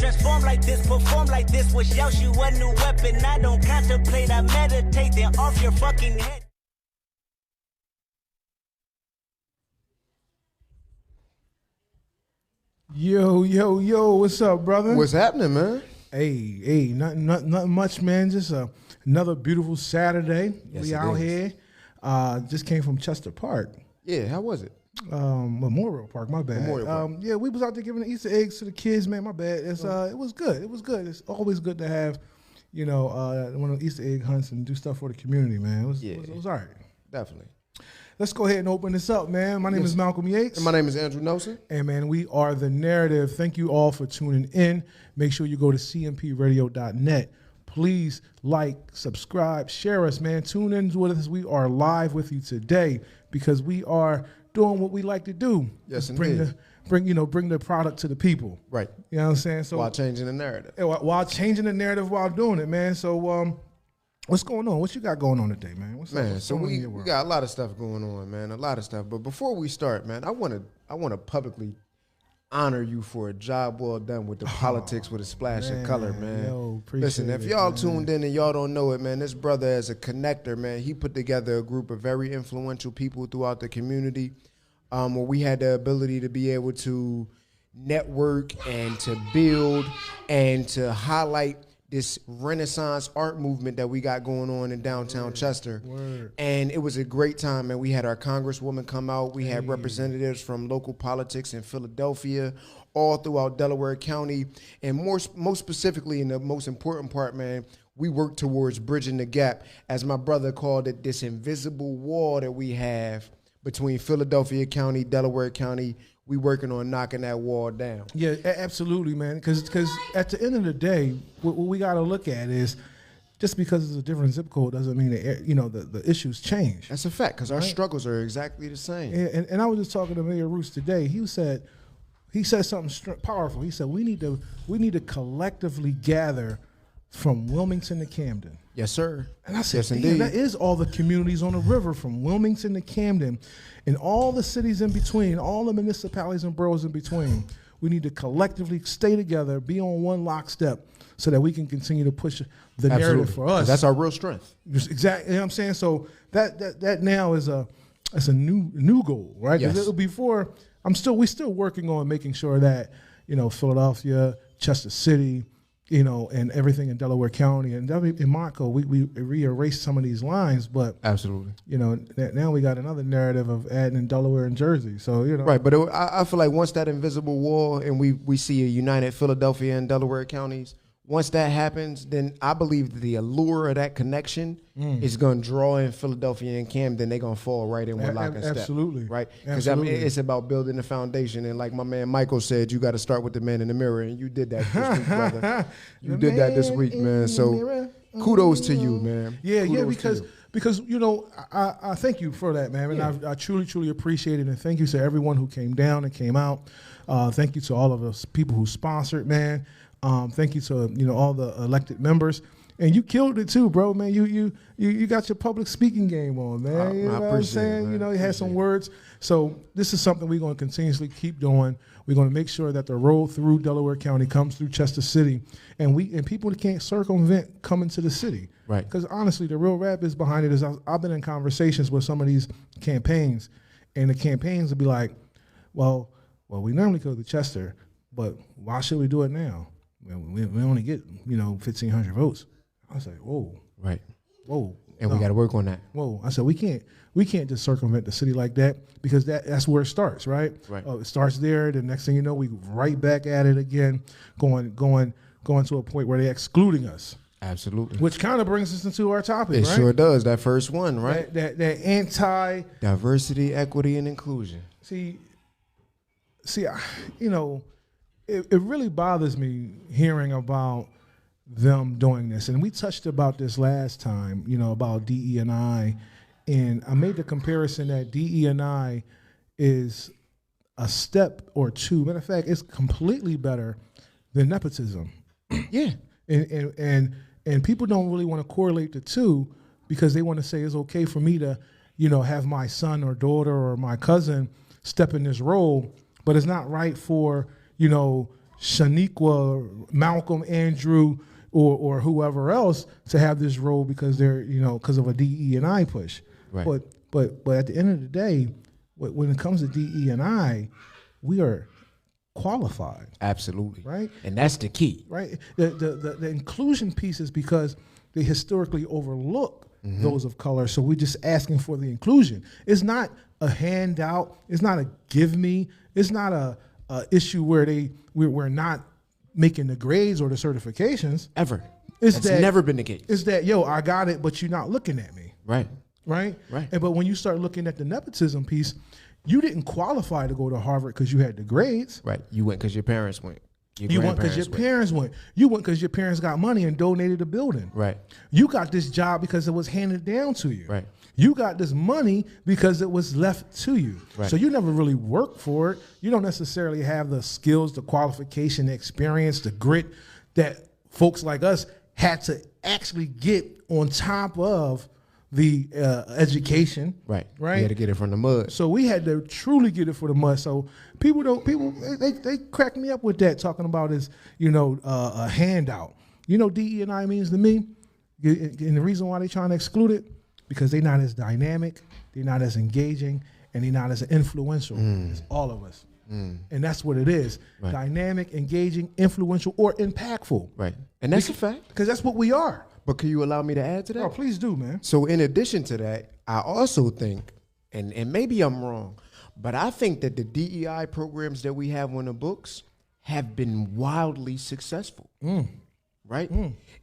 Transform like this, perform like this, wish out you a new weapon. I don't contemplate, I meditate, then off your fucking head. Yo, what's up, brother? What's happening, man? Hey, nothing much, man. Just another beautiful Saturday. Yes, we it out is. here. Just came from Chester Park. Yeah, how was it? Memorial Park, my bad. Memorial Park. Yeah, we was out there giving the Easter eggs to the kids, man. My bad. It was good. It's always good to have, one of the Easter egg hunts and do stuff for the community, man. It was all right. Definitely. Let's go ahead and open this up, man. My name is Malcolm Yates. And my name is Andrew Nelson. And, man, we are The Narrative. Thank you all for tuning in. Make sure you go to cmpradio.net. Please like, subscribe, share us, man. Tune in with us. We are live with you today because we are doing what we like to do. Yes, bring the product to the people. Right. You know what I'm saying? So while changing the narrative. While changing the narrative while doing it, man. So what's going on? What you got going on today, man? What's So going on in we your world? got a lot of stuff going on, man. A lot of stuff. But before we start, man, I want to publicly honor you for a job well done with the politics with a splash of color, man. Listen, if y'all tuned in and y'all don't know it, man, this brother as a connector, man, he put together a group of very influential people throughout the community, where we had the ability to be able to network and to build and to highlight this Renaissance art movement that we got going on in downtown Chester. And it was a great time, man. We had our congresswoman come out. We had representatives from local politics in Philadelphia, all throughout Delaware County. And most specifically, in the most important part, man, we worked towards bridging the gap, as my brother called it, this invisible wall that we have between Philadelphia County, Delaware County. We working on knocking that wall down. Yeah, absolutely, man. Because at the end of the day, what we got to look at is just because it's a different zip code doesn't mean that the issues change. That's a fact, because our struggles are exactly the same. And I was just talking to Mayor Roos today. He said something powerful. He said we need to collectively gather from Wilmington to Camden. Yes, sir. And I said, yes, damn, indeed. that is all the communities on the river from Wilmington to Camden and all the cities in between, all the municipalities and boroughs in between. We need to collectively stay together, be on one lockstep so that we can continue to push the narrative for us. That's our real strength. Exactly. You know what I'm saying? So that now is a new goal, right? Yes. Before, we still working on making sure that, Philadelphia, Chester City, and everything in Delaware County and in Marco, we reerased some of these lines, but absolutely, now we got another narrative of adding in Delaware and Jersey. So right. But I feel like once that invisible wall and we see a united Philadelphia and Delaware counties, once that happens, then I believe the allure of that connection is going to draw in Philadelphia and Camden. They're going to fall right in with lock and step. Absolutely. Right? Because it's about building the foundation. And like my man Michael said, you got to start with the man in the mirror. And you did that this week, brother. You did that this week, man. So kudos to you, man. Yeah, because I thank you for that, man. And I truly appreciate it. And thank you to everyone who came down and came out. Thank you to all of those people who sponsored, man. Thank you to all the elected members, and you killed it too, bro. Man, you got your public speaking game on, man. You know what I'm saying? You had some words. So this is something we're going to continuously keep doing. We're going to make sure that the road through Delaware County comes through Chester City, and people can't circumvent coming to the city. Right. Because honestly, the real rap is behind it is I've been in conversations with some of these campaigns, and the campaigns will be like, well, we normally go to Chester, but why should we do it now? We only get 1,500 votes. I was like, whoa, right, whoa, and we got to work on that. Whoa, I said we can't just circumvent the city like that because that's where it starts, right? Right. It starts there. The next thing you know, we right back at it again, going to a point where they're excluding us. Absolutely. Which kind of brings us into our topic, it right? Sure does. That first one, right? That anti diversity, equity, and inclusion. See, It really bothers me hearing about them doing this. And we touched about this last time, about DE&I. And I made the comparison that DE&I is a step or two. Matter of fact, it's completely better than nepotism. Yeah. And people don't really want to correlate the two because they want to say it's okay for me to, have my son or daughter or my cousin step in this role, but it's not right for, Shaniqua, Malcolm, Andrew, or whoever else to have this role because they're, because of a DE&I push. Right. But at the end of the day, when it comes to DE&I, we are qualified. Absolutely. Right. And that's the key. Right. The inclusion piece is because they historically overlook those of color. So we're just asking for the inclusion. It's not a handout. It's not a give me. It's not a issue where we're not making the grades or the certifications. Ever. It's That's never been the case. It's that, I got it, but you're not looking at me. Right. Right? Right. But when you start looking at the nepotism piece, you didn't qualify to go to Harvard because you had the grades. Right. You went because your parents went. You went because your parents went. You went because your parents got money and donated the building. Right. You got this job because it was handed down to you. Right. You got this money because it was left to you. Right. So you never really worked for it. You don't necessarily have the skills, the qualification, the experience, the grit that folks like us had to actually get on top of the education. Right. Right. You had to get it from the mud. So we had to truly get it for the mud. So people they crack me up with that, talking about is, a handout. DE&I means to me, and the reason why they're trying to exclude it, because they're not as dynamic, they're not as engaging, and they're not as influential as all of us. And that's what it is. Right. Dynamic, engaging, influential, or impactful. Right. And that's a fact. Because that's what we are. But can you allow me to add to that? Oh, please do, man. So in addition to that, I also think, and maybe I'm wrong, but I think that the DEI programs that we have on the books have been wildly successful. Right?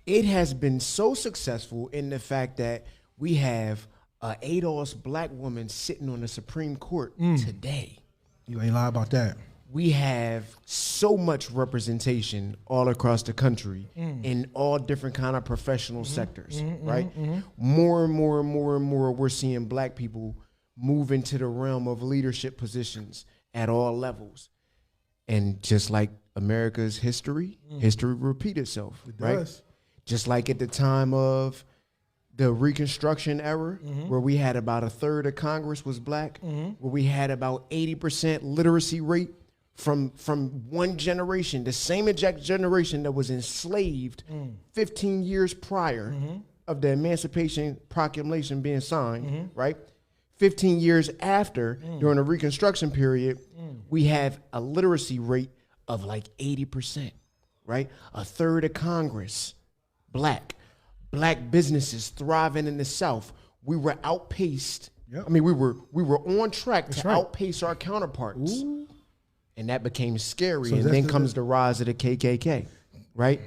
It has been so successful in the fact that we have a ADOS black woman sitting on the Supreme Court today. You ain't lie about that. We have so much representation all across the country in all different kind of professional sectors, right? More and more and more and more, we're seeing black people move into the realm of leadership positions at all levels. And just like America's history repeat itself, right? Does. Just like at the time of the Reconstruction era, where we had about a third of Congress was black, where we had about 80% literacy rate from one generation, the same exact generation that was enslaved 15 years prior of the Emancipation Proclamation being signed, right? 15 years after, during the Reconstruction period, we have a literacy rate of like 80%, right? A third of Congress, black. Black businesses thriving in the South. We were outpaced. Yep. I mean, we were on track to right. outpace our counterparts. Ooh. And that became scary. So and then comes the rise of the KKK, right?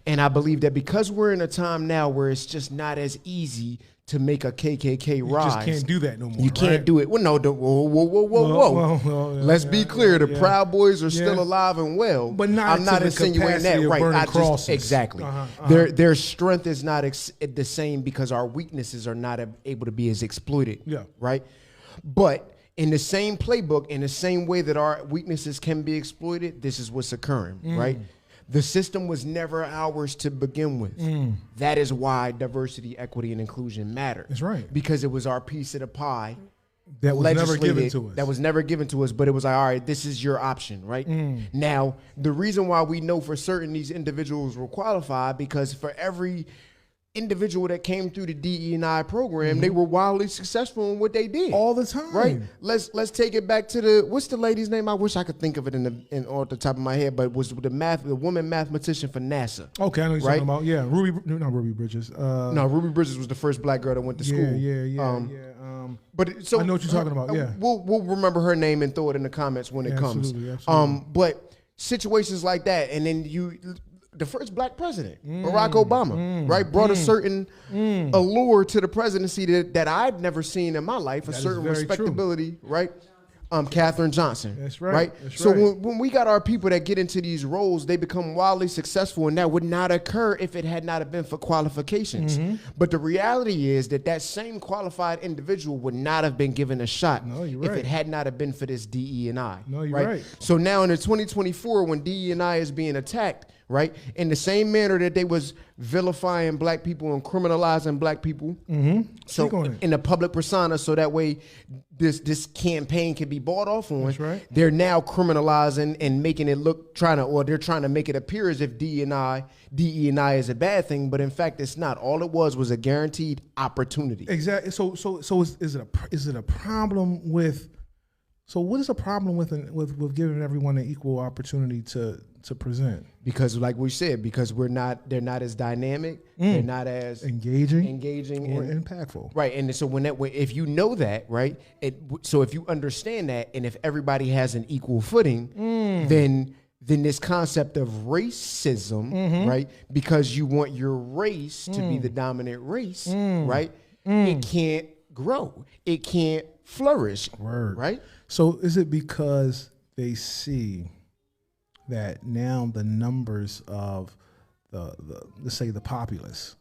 And I believe that because we're in a time now where it's just not as easy to make a KKK rise. You just can't do that no more. You can't do it. Well, no, whoa. Well, Let's be clear. The Proud Boys are still alive and well. But not I'm not to the insinuating that. capacity of Right. burning I crosses. exactly. Their strength is not the same because our weaknesses are not able to be as exploited. Yeah. Right. But in the same playbook, in the same way that our weaknesses can be exploited, this is what's occurring. Right. The system was never ours to begin with. That is why diversity, equity, and inclusion matter. That's right. Because it was our piece of the pie that was never given to us. That was never given to us, but it was like, all right, this is your option, right? Now, the reason why we know for certain these individuals will qualify, because for every individual that came through the DE&I program, they were wildly successful in what they did all the time. Right. Let's take it back to what's the lady's name? I wish I could think of it in off the top of my head, but it was the woman mathematician for NASA. Okay, I know what you're talking about. Yeah, not Ruby Bridges. No, Ruby Bridges was the first black girl that went to school. Yeah. But so I know what you're talking about. Yeah, we'll remember her name and throw it in the comments when it comes. Absolutely. But situations like that, and then the first black president, Barack Obama, right, brought a certain allure to the presidency that I've never seen in my life, a certain respectability, right? Katherine Johnson. That's right. So when we got our people that get into these roles, they become wildly successful, and that would not occur if it had not been for qualifications. But the reality is that same qualified individual would not have been given a shot if it had not have been for this DE&I. No, you're right. So now in the 2024, when DE&I is being attacked, right? In the same manner that they was vilifying black people and criminalizing black people. So in the public persona, so that way this campaign can be bought off on. That's right. They're now criminalizing and making it look they're trying to make it appear as if DE&I is a bad thing, but in fact it's not. All it was a guaranteed opportunity. Exactly. So is it a problem with? So what is the problem with giving everyone an equal opportunity to present? Because like we said, because they're not as dynamic, they're not as engaging or impactful. Right. And so if you know that, right, so if you understand that, and if everybody has an equal footing, then this concept of racism, right, because you want your race to be the dominant race, right, it can't grow. It can't flourish. Word. Right? So is it because they see that now the numbers of the let's say the populace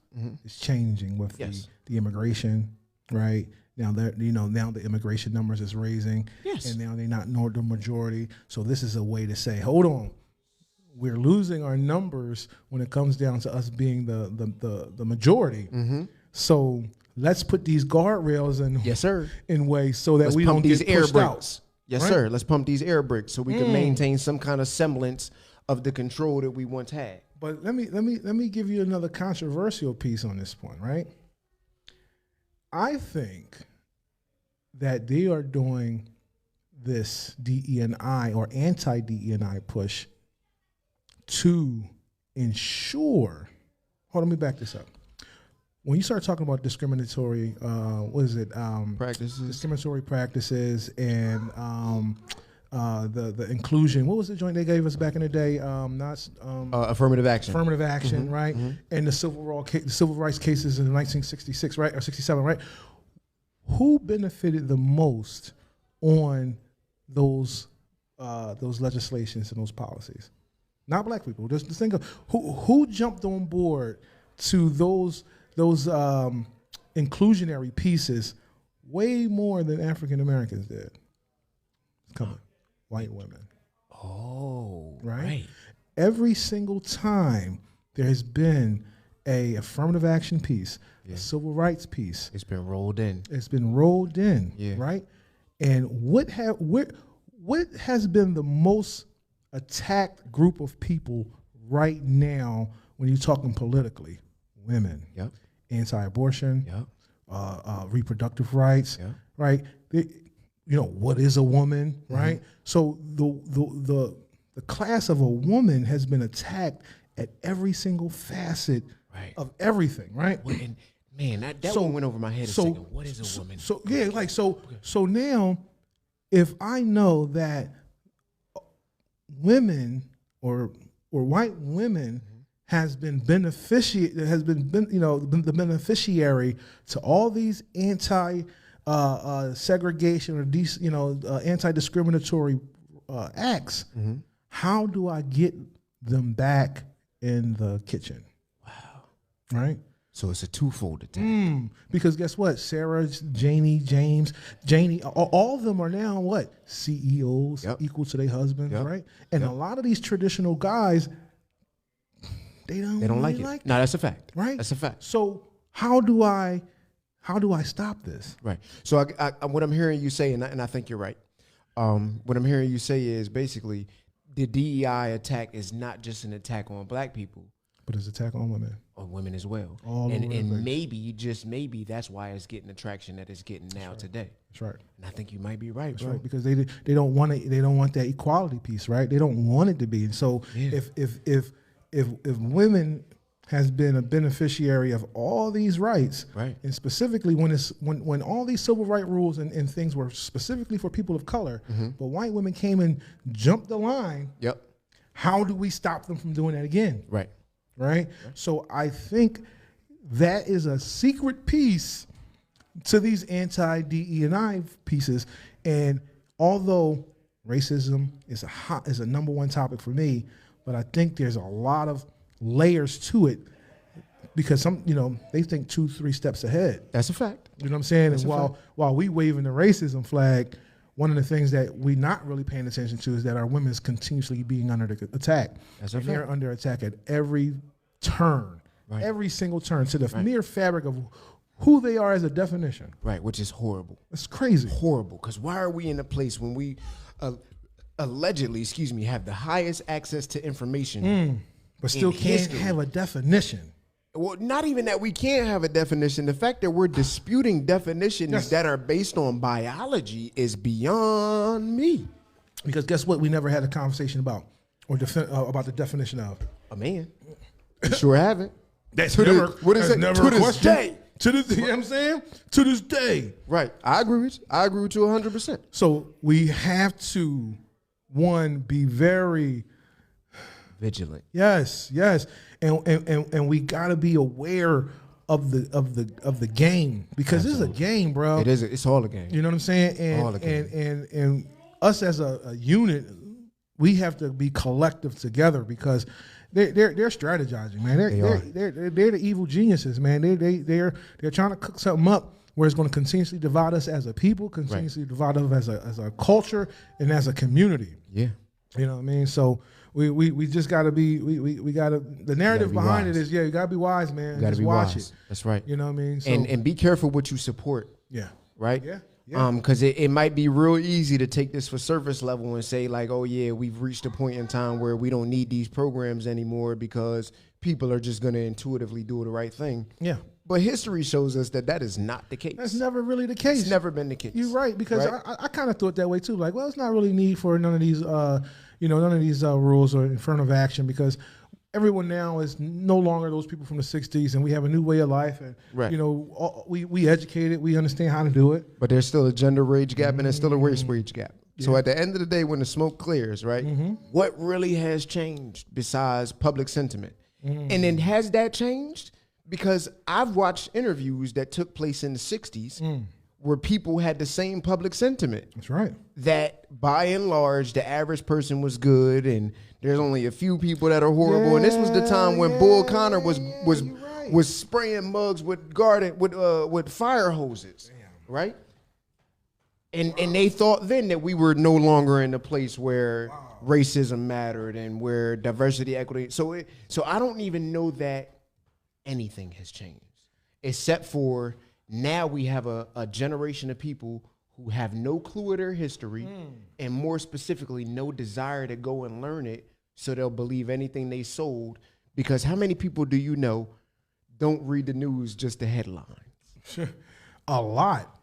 is changing with the immigration, right? Now now the immigration numbers is raising, and now they're not nor the majority. So this is a way to say, hold on, we're losing our numbers when it comes down to us being the majority. So let's put these guardrails in ways so that let's we don't get pushed out. Yes, right? Sir. Let's pump these air brakes so we can maintain some kind of semblance of the control that we once had. But let me give you another controversial piece on this point, right? I think that they are doing this DE&I or anti-DE&I push to ensure. Hold on, let me back this up. When you start talking about discriminatory, practices, discriminatory practices, and the inclusion. What was the joint they gave us back in the day? Affirmative action. Affirmative action, right? And the civil rights cases in 1966, right, or 67, right? Who benefited the most on those legislations and those policies? Not black people. Just think of who jumped on board to those inclusionary pieces way more than African Americans did. Come on, white women. Oh, right. Every single time there has been a affirmative action piece, a civil rights piece. It's been rolled in. Right? And what has been the most attacked group of people right now when you're talking politically? Women. Yep. Anti-abortion, reproductive rights, right? What is a woman, right? So the class of a woman has been attacked at every single facet of everything, right? Well, and man, that one went over my head a second. What is a woman? So now, if I know that women or white women has been the beneficiary to all these segregation or anti-discriminatory acts. How do I get them back in the kitchen? Wow. Right? So it's a twofold attack. Because guess what? Sarah, Janie, James, all of them are now what? CEOs equal to their husbands, right? And a lot of these traditional guys, they don't like it. No, that's a fact. Right? That's a fact. So how do I stop this? Right. So I what I'm hearing you say, and I think you're right. What I'm hearing you say is basically the DEI attack is not just an attack on black people, but it's an attack on women. On women as well. And maybe, just maybe, that's why it's getting the traction that it's getting now today. That's right. And I think you might be right, That's bro. right, because they don't want it. They don't want that equality piece, right? They don't want it to be. And so if women has been a beneficiary of all these rights, right, and specifically when all these civil rights rules and things were specifically for people of color, but white women came and jumped the line. Yep. How do we stop them from doing that again? Right. Right. So I think that is a secret piece to these anti-DE&I pieces. And although racism is a number one topic for me, but I think there's a lot of layers to it because they think 2-3 steps ahead. That's a fact. You know what I'm saying? And while we waving the racism flag, one of the things that we're not really paying attention to is that our women is continuously being under the attack. They're under attack at every turn, every single turn, to the mere fabric of who they are as a definition. Right, which is horrible. It's crazy. Horrible, because why are we in a place when we allegedly, have the highest access to information, but still can't have a definition? Well, not even that we can't have a definition. The fact that we're disputing definitions that are based on biology is beyond me. Because guess what? We never had a conversation about about the definition of a man. We sure haven't. That's never a question. To this, you know what I'm saying? To this day. Right. I agree with you. I agree with you 100%. So we have to, one, be very vigilant. Yes. And we gotta be aware of the game, because this is a game, bro. It is. It's all a game. You know what I'm saying? And us as a unit, we have to be collective together, because they're strategizing, man. They're the evil geniuses, man. They're trying to cook something up where it's going to continuously divide us as a people, continuously divide us as a culture and as a community. Yeah, you know what I mean. So we just got to be we got to, the narrative behind it is, you got to be wise, man. You got to be watch wise. It. That's right. You know what I mean. So, and be careful what you support. Yeah. Right. Yeah. Because it might be real easy to take this for surface level and say, like, oh yeah, we've reached a point in time where we don't need these programs anymore because people are just going to intuitively do the right thing. Yeah. But history shows us that is not the case. That's never really the case. It's never been the case. You're right, because I kind of thought that way too. Like, well, it's not really need for none of these, rules or affirmative action, because everyone now is no longer those people from the 60s, and we have a new way of life, and we educated, we understand how to do it. But there's still a gender wage gap, and there's still a race wage gap. Yeah. So at the end of the day, when the smoke clears, right, what really has changed besides public sentiment? And then has that changed? Because I've watched interviews that took place in the 60s where people had the same public sentiment. That's right. That by and large, the average person was good, and there's only a few people that are horrible. And this was the time when Bull Connor was spraying mugs with fire hoses, right? And they thought then that we were no longer in a place where racism mattered and where diversity, equity. So I don't even know that anything has changed, except for now we have a generation of people who have no clue of their history, and more specifically, no desire to go and learn it, so they'll believe anything they sold. Because how many people do you know don't read the news, just the headlines? A lot.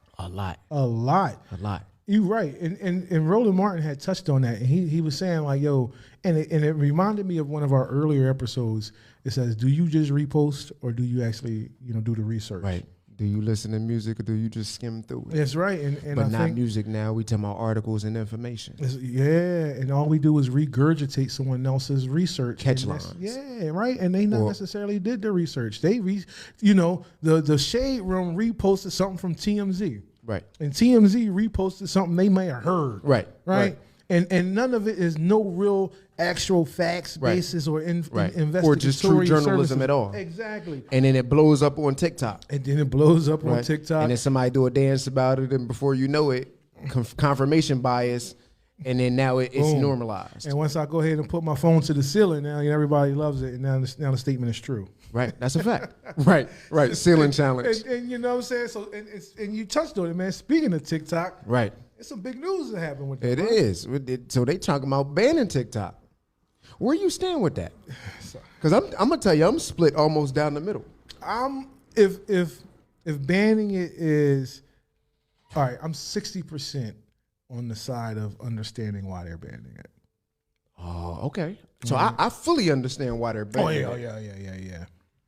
You're right. And Roland Martin had touched on that, and he was saying, like, yo, and it reminded me of one of our earlier episodes. It says, do you just repost, or do you actually, do the research? Right. Do you listen to music, or do you just skim through it? That's right. And but I not think music now. We talking about articles and information. Yeah, and all we do is regurgitate someone else's research. Catch lines. Yeah, right. And they not necessarily did the research. They, the Shade Room reposted something from TMZ. Right. And TMZ reposted something they may have heard. Right. And none of it is no real actual facts basis or investigatory or just true journalism at all. Exactly. And then it blows up on TikTok. On TikTok. And then somebody do a dance about it, and before you know it, confirmation bias, and then now it's normalized. And once I go ahead and put my phone to the ceiling, now everybody loves it, and now the statement is true. Right, that's a fact. right. Ceiling challenge. And you know what I'm saying? So and you touched on it, man. Speaking of TikTok, right. It's some big news that happened with that. It is. So they talking about banning TikTok. Where you stand with that? Because I'm gonna tell you, I'm split almost down the middle. If banning it is, all right, I'm 60% on the side of understanding why they're banning it. Oh, okay. So I fully understand why they're banning it. Oh yeah.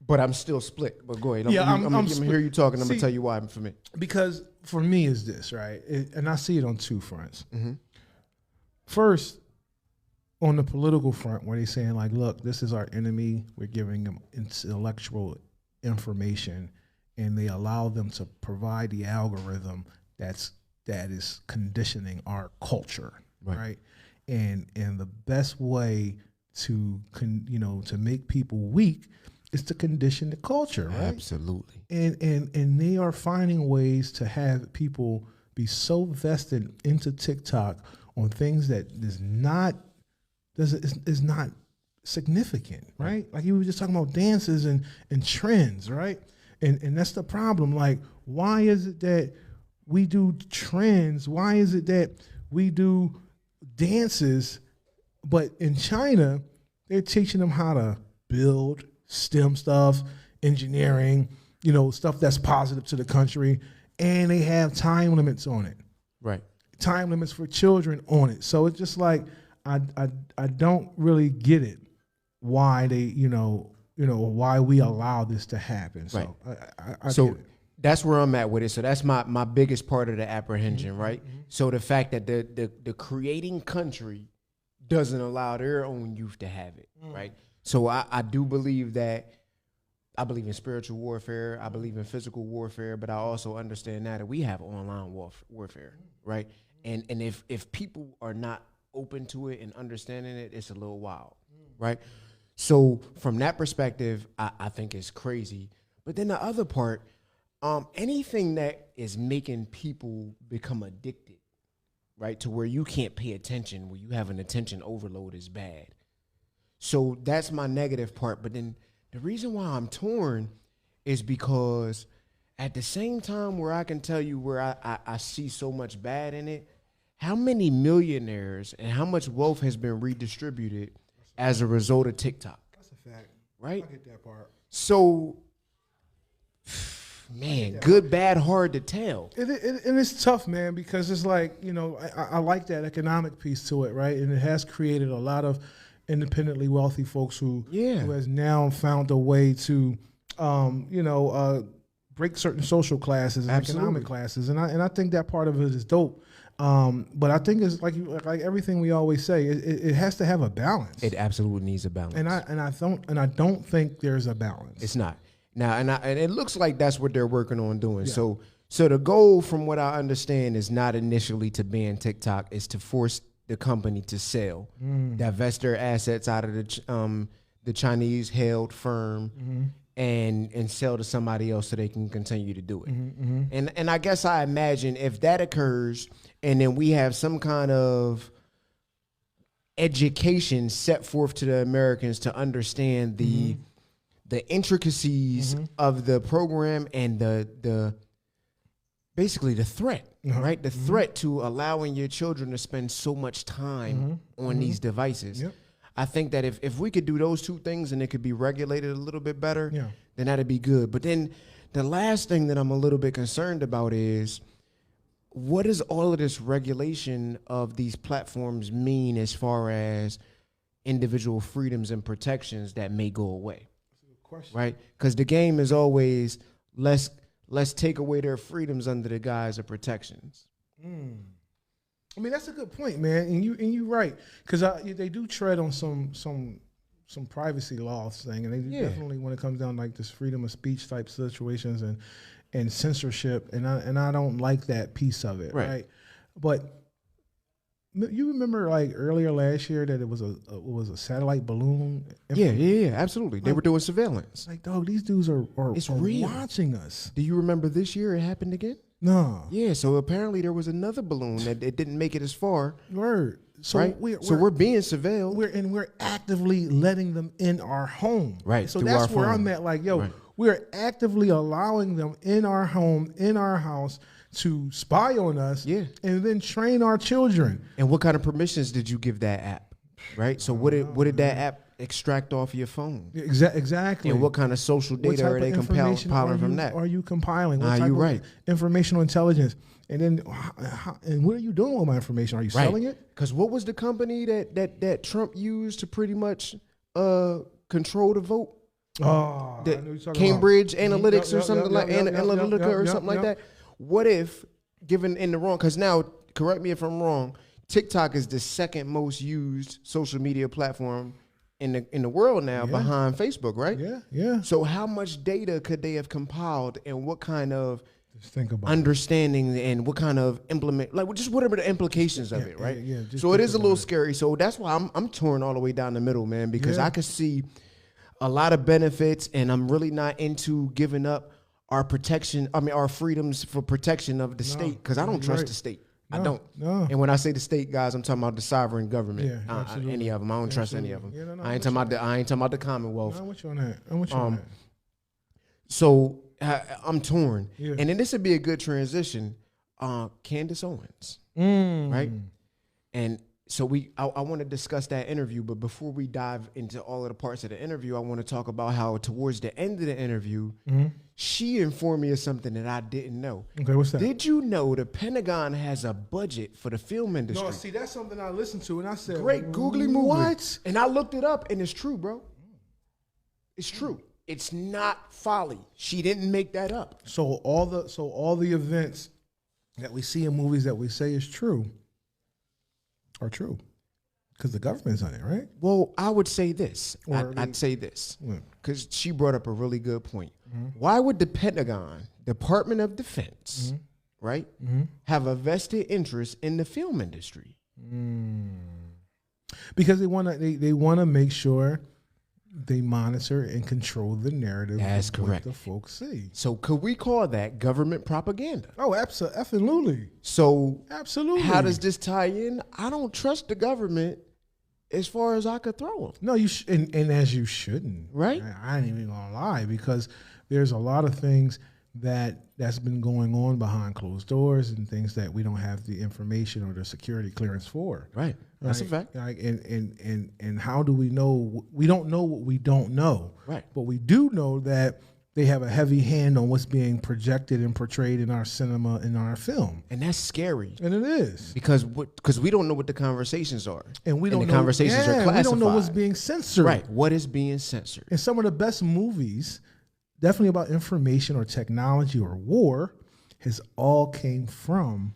But I'm still split. But go ahead. I'm gonna hear you talking. I'm gonna tell you why for me. Because for me is this, right? And I see it on two fronts. First, on the political front, where they're saying, like, look, this is our enemy. We're giving them intellectual information, and they allow them to provide the algorithm that is conditioning our culture, right? And the best way to make people weak is to condition the culture, right? Absolutely. And they are finding ways to have people be so vested into TikTok on things that is not significant, right? Like you were just talking about dances and trends, right? And that's the problem. Like, why is it that we do trends? Why is it that we do dances, but in China, they're teaching them how to build STEM stuff, engineering, stuff that's positive to the country, and they have time limits on it. Right. Time limits for children on it. So it's just like I don't really get it why they why we allow this to happen. So right. I get it. That's where I'm at with it. So that's my biggest part of the apprehension, right? Mm-hmm. So the fact that the creating country doesn't allow their own youth to have it, right? So I do believe that. I believe in spiritual warfare. I believe in physical warfare, but I also understand that we have online warfare, right? And if people are not open to it and understanding it, it's a little wild, right? So from that perspective, I think it's crazy. But then the other part, anything that is making people become addicted, right, to where you can't pay attention, where you have an attention overload is bad. So that's my negative part. But then the reason why I'm torn is because at the same time where I can tell you where I see so much bad in it, how many millionaires and how much wealth has been redistributed as a result of TikTok? That's a fact. Right? I get that part. So, man, good, bad, hard to tell. And it's tough, man, because it's like, I like that economic piece to it, right? And it has created a lot of independently wealthy folks who has now found a way to, break certain social classes and economic classes. And I think that part of it is dope. But I think it's like everything we always say, it has to have a balance. It absolutely needs a balance. And I don't think there's a balance. It's not. Now, and it looks like that's what they're working on doing. Yeah. So the goal, from what I understand, is not initially to ban TikTok, is to force the company to sell, divest their assets out of the Chinese held firm, and sell to somebody else so they can continue to do it. And I guess I imagine if that occurs, and then we have some kind of education set forth to the Americans to understand the intricacies of the program and the basically the threat, right? The threat to allowing your children to spend so much time on these devices. Yep. I think that if we could do those two things and it could be regulated a little bit better, then that'd be good. But then the last thing that I'm a little bit concerned about is, what does all of this regulation of these platforms mean as far as individual freedoms and protections that may go away? Right? Because the game is always, let's take away their freedoms under the guise of protections. I mean, that's a good point, man, and you're right, because they do tread on some privacy laws thing, and they definitely, when it comes down like this freedom of speech type situations and censorship, and I don't like that piece of it, right? But you remember like earlier last year that it was a satellite balloon? Yeah, absolutely. They were doing surveillance. Like, dog, these dudes are watching us. Do you remember this year it happened again? No. Yeah, so apparently there was another balloon that it didn't make it as far. Word. So right? We're being surveilled. We're actively letting them in our home. Right. So that's where I'm at. Like, we're actively allowing them in our home, in our house, to spy on us, and then train our children. And what kind of permissions did you give that app? Right. So what did that app extract off your phone? Exactly. And what kind of social data are they compiling from that? Are you compiling? What type of informational intelligence? And then, and what are you doing with my information? Are you selling it? Because what was the company that Trump used to pretty much control the vote? Oh, Cambridge Analytics or something like Analytica or something like that. What if, given in the wrong? Because now, correct me if I'm wrong, TikTok is the second most used social media platform in the world now, behind Facebook, right? Yeah. So how much data could they have compiled, and what kind of understanding and what kind of just whatever the implications of it, right? So it is a little scary. So that's why I'm torn all the way down the middle, man, because I could see a lot of benefits, and I'm really not into giving up our protection. I mean, our freedoms for protection of the state, because I don't trust the state. I don't. No. And when I say the state, guys, I'm talking about the sovereign government. Yeah, absolutely. Any of them. I don't trust any of them. Yeah, no, I ain't talking about the Commonwealth. I'm with you on that. I'm with you on that. So I'm torn. Yeah. And then this would be a good transition. Candace Owens, right? And so I want to discuss that interview, but before we dive into all of the parts of the interview, I want to talk about how towards the end of the interview, she informed me of something that I didn't know. Okay, what's that? Did you know the Pentagon has a budget for the film industry? No, see, that's something I listened to, and I said, great googly movie. What? And I looked it up, and it's true, bro. It's true. It's not folly. She didn't make that up. So all the events that we see in movies that we say is true are true because the government's on it, right? Well, I would say this. I'd say this Yeah. because she brought up a really good point. Why would the Pentagon, Department of Defense, right, have a vested interest in the film industry? Because they want to make sure they monitor and control the narrative. That's of correct. What the folks see. So could we call that government propaganda? Oh, absolutely. So Absolutely. how does this tie in? I don't trust the government as far as I could throw them. No, you and as you shouldn't. Right? I ain't even gonna lie, because there's a lot of things that's been going on behind closed doors and things that we don't have the information or the security clearance for. Right. That's a fact. Like, and how do we know? We don't know what we don't know. Right. But we do know that they have a heavy hand on what's being projected and portrayed in our cinema and our film. And that's scary. And it is. Because we don't know what the conversations are. And we don't know. The conversations are classified. We don't know what's being censored. Right. What is being censored? And some of the best movies, definitely about information or technology or war, has all came from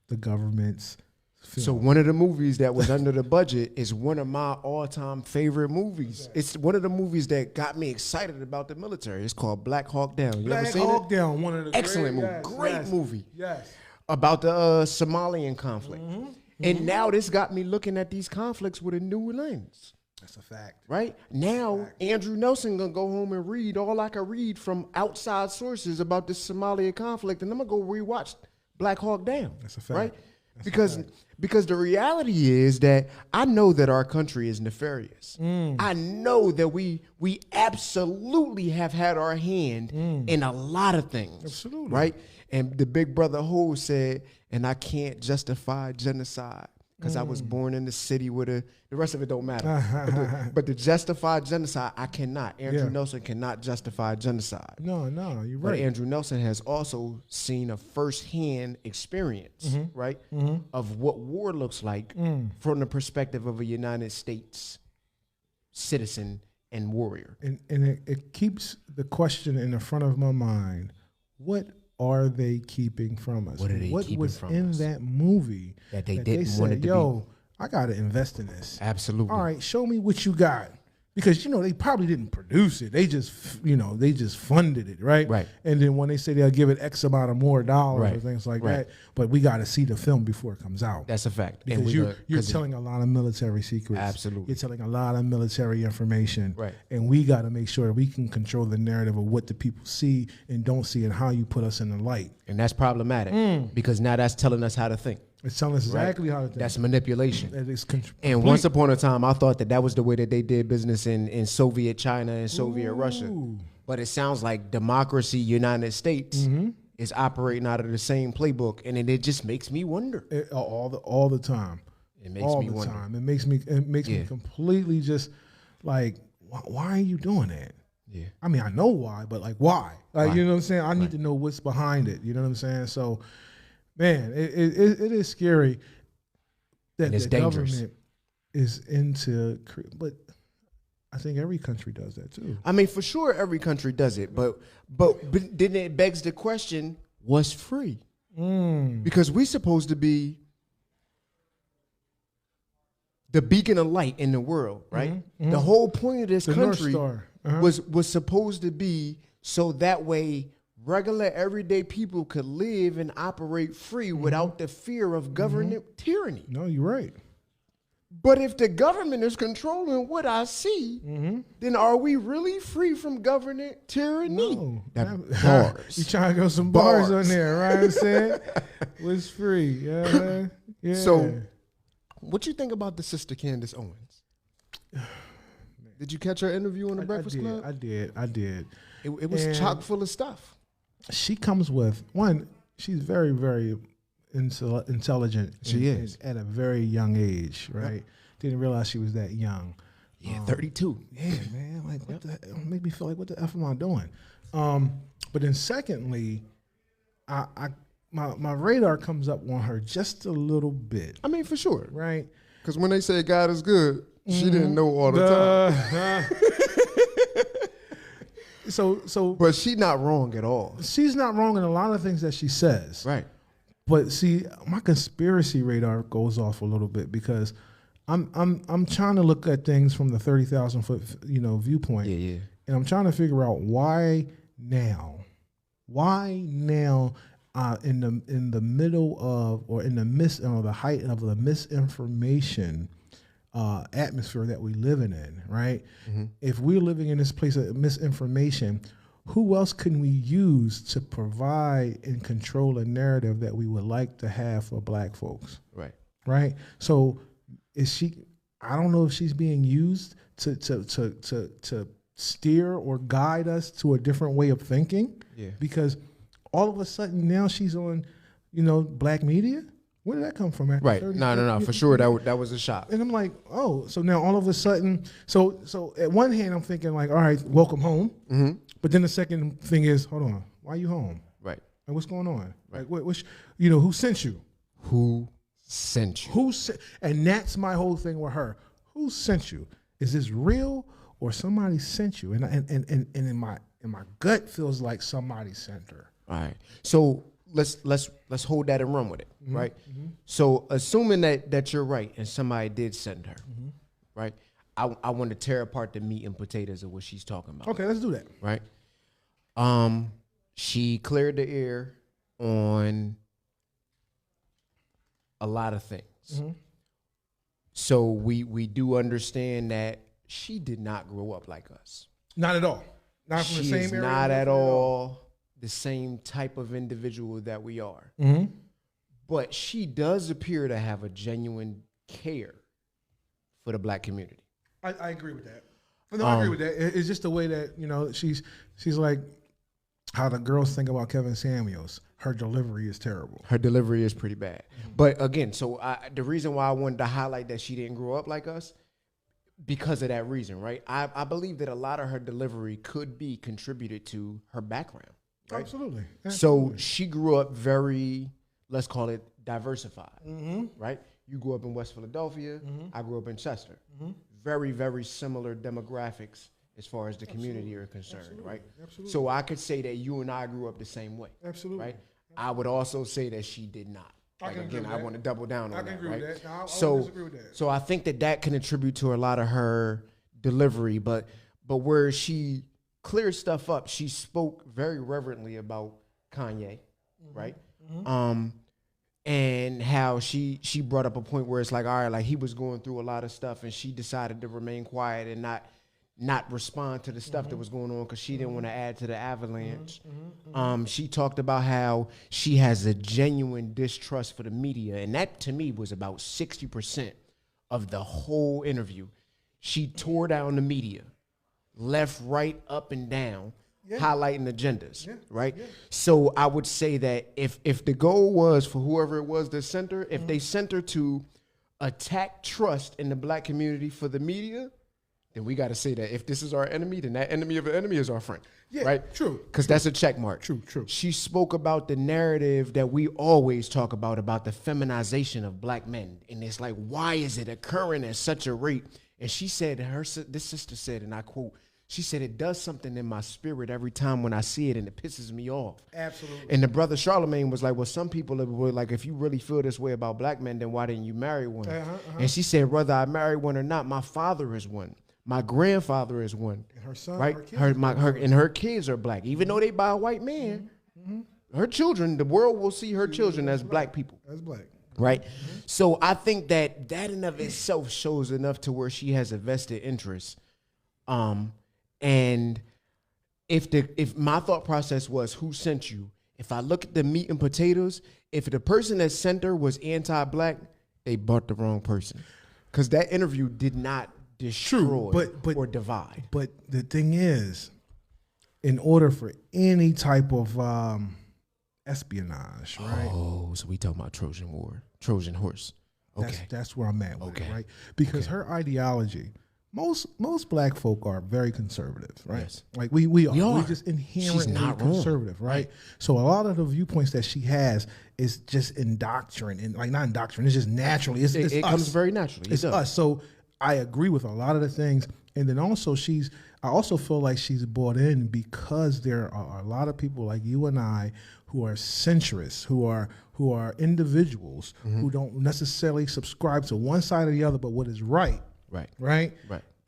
the government's film. So one of the movies that was under the budget is one of my all-time favorite movies. Right. It's one of the movies that got me excited about the military. It's called Black Hawk Down. You ever seen it? Black Hawk Down, one of the excellent movie. Yes, Great movie. Yes. About the Somalian conflict. And now this got me looking at these conflicts with a new lens. That's a fact. Right? Now, Andrew Nelson gonna go home and read all I can read from outside sources about this Somalia conflict, and I'm gonna go rewatch Black Hawk Down. That's a fact. Right? Because the reality is that I know that our country is nefarious. I know that we absolutely have had our hand in a lot of things. Absolutely. Right? And the big brother Ho said, and I can't justify genocide because I was born in the city with the rest of it don't matter. But to justify genocide, I cannot. Andrew Nelson cannot justify genocide. No, you're But right. Andrew Nelson has also seen a firsthand experience, right, of what war looks like from the perspective of a United States citizen and warrior. And it keeps the question in the front of my mind: what are they keeping from us? What are they keeping was from in us? that movie That they didn't want it to yo, I got to invest in this. Absolutely. All right, show me what you got. Because, they probably didn't produce it. They just, they just funded it, right? Right. And then when they say they'll give it X amount of more dollars Right. or things like Right. that, but we got to see the film before it comes out. That's a fact. Because you're telling a lot of military secrets. Absolutely. You're telling a lot of military information. Right. And we got to make sure we can control the narrative of what the people see and don't see and how you put us in the light. And that's problematic because now that's telling us how to think. It's telling us exactly how to think. That's manipulation. That is And once upon a time, I thought that was the way that they did business in Soviet China and Soviet Russia. But it sounds like democracy, United States, is operating out of the same playbook, and it just makes me wonder. All the time. It makes all me the wonder. time. It makes me completely just like, why are you doing that? Yeah. I mean, I know why, but like, why? Like, Why? you know what I'm saying? I need to know what's behind it. You know what I'm saying? So, man, it is scary that And it's the dangerous. government is into, but I think every country does that too. I mean, for sure, every country does it, but then it begs the question: what's free? Because we're supposed to be the beacon of light in the world, right? The whole point of this The North country Star. was supposed to be so that way regular everyday people could live and operate free without the fear of government tyranny. No, you're right. But if the government is controlling what I see, then are we really free from government tyranny? No. Bars. You trying to go some bars on there, right? I'm saying was free. Yeah. So, what you think about the sister Candace Owens? Did you catch her interview on the Breakfast Club? I did. It was chock full of stuff. She comes with she's very, very intelligent. She is at a very young age, right? Yep. Didn't realize she was that young. Yeah, 32. Yeah, man. Like, what the hell? Make me feel like, what the F am I doing? But then secondly, my radar comes up on her just a little bit. I mean, for sure. Right? Because when they say God is good, she didn't know all the time. So, but she's not wrong at all. She's not wrong in a lot of things that she says. Right. But see, my conspiracy radar goes off a little bit because I'm trying to look at things from the 30,000 foot viewpoint. Yeah. And I'm trying to figure out why now. Why now? In the middle of, or in the midst of the height of the misinformation atmosphere that we're living in, right? Mm-hmm. If we're living in this place of misinformation, who else can we use to provide and control a narrative that we would like to have for black folks? Right. Right. So is she? I don't know if she's being used to steer or guide us to a different way of thinking. Yeah. Because all of a sudden now she's on, black media. Where did that come from? Right. No. For sure, that was a shock. And I'm like, oh, so now all of a sudden, so at one hand I'm thinking like, all right, welcome home. Mm-hmm. But then the second thing is, hold on, why are you home? Right. And what's going on? Right. Like, who sent you? Who sent you? And that's my whole thing with her. Who sent you? Is this real or somebody sent you? And in my gut feels like somebody sent her. All right. So let's hold that and run with it, mm-hmm. right? Mm-hmm. So assuming that you're right and somebody did send her, mm-hmm. right? I want to tear apart the meat and potatoes of what she's talking about. Okay, let's do that. Right. She cleared the air on a lot of things. Mm-hmm. So we do understand that she did not grow up like us. Not at all. Not from the same area. She is not at all the same type of individual that we are. Mm-hmm. But she does appear to have a genuine care for the black community. I agree with that. No, I agree with that. It's just the way that, she's like how the girls think about Kevin Samuels. Her delivery is terrible. Her delivery is pretty bad. Mm-hmm. But again, so the reason why I wanted to highlight that she didn't grow up like us, because of that reason, right? I believe that a lot of her delivery could be contributed to her background. Right? Absolutely. So she grew up very, let's call it diversified, mm-hmm. right? You grew up in West Philadelphia. Mm-hmm. I grew up in Chester. Mm-hmm. Very, very similar demographics as far as the community are concerned, absolutely. Right? Absolutely. So I could say that you and I grew up the same way. Absolutely. Right? I would also say that she did not. Like, again, I want to double down on that. I can agree with that. No, I disagree with that. So I think that can attribute to a lot of her delivery, but where she cleared stuff up, she spoke very reverently about Kanye, mm-hmm. right? Mm-hmm. And how she brought up a point where it's like, all right, like he was going through a lot of stuff and she decided to remain quiet and not respond to the stuff mm-hmm. that was going on because she didn't want to add to the avalanche. Mm-hmm. Mm-hmm. She talked about how she has a genuine distrust for the media, and that to me was about 60% of the whole interview. She tore down the media, left, right, up, and down, highlighting agendas, right? Yeah. So I would say that if the goal was for whoever it was that sent her, if they sent her to attack trust in the black community for the media, then we got to say that if this is our enemy, then that enemy of an enemy is our friend, right? True. Because that's a check mark. True. She spoke about the narrative that we always talk about the feminization of black men. And it's like, why is it occurring at such a rate? And she said, this sister said, and I quote, she said, it does something in my spirit every time when I see it, and it pisses me off. Absolutely. And the brother Charlemagne was like, well, some people were like, if you really feel this way about black men, then why didn't you marry one? And she said, whether I marry one or not, my father is one. My grandfather is one. And her son, right? Her kids are black. Even though they by a white man, her children, the world will see her children as black people. As black. Right? So I think that in of itself shows enough to where she has a vested interest. And if my thought process was who sent you, if I look at the meat and potatoes, if the person that sent her was anti-black, they bought the wrong person. Because that interview did not destroy or divide. But the thing is, in order for any type of espionage, right? Oh, so we talking about Trojan horse. Okay. That's where I'm at with it, right? Because her ideology, most black folk are very conservative, right? Yes. Like we are. We're just inherently conservative, right? So a lot of the viewpoints that she has is just indoctrinated, and like not indoctrinated, it's just naturally. It comes very naturally. It's us. So I agree with a lot of the things, and then also I also feel like she's bought in because there are a lot of people like you and I who are centrists, who are individuals who don't necessarily subscribe to one side or the other, but what is right. Right.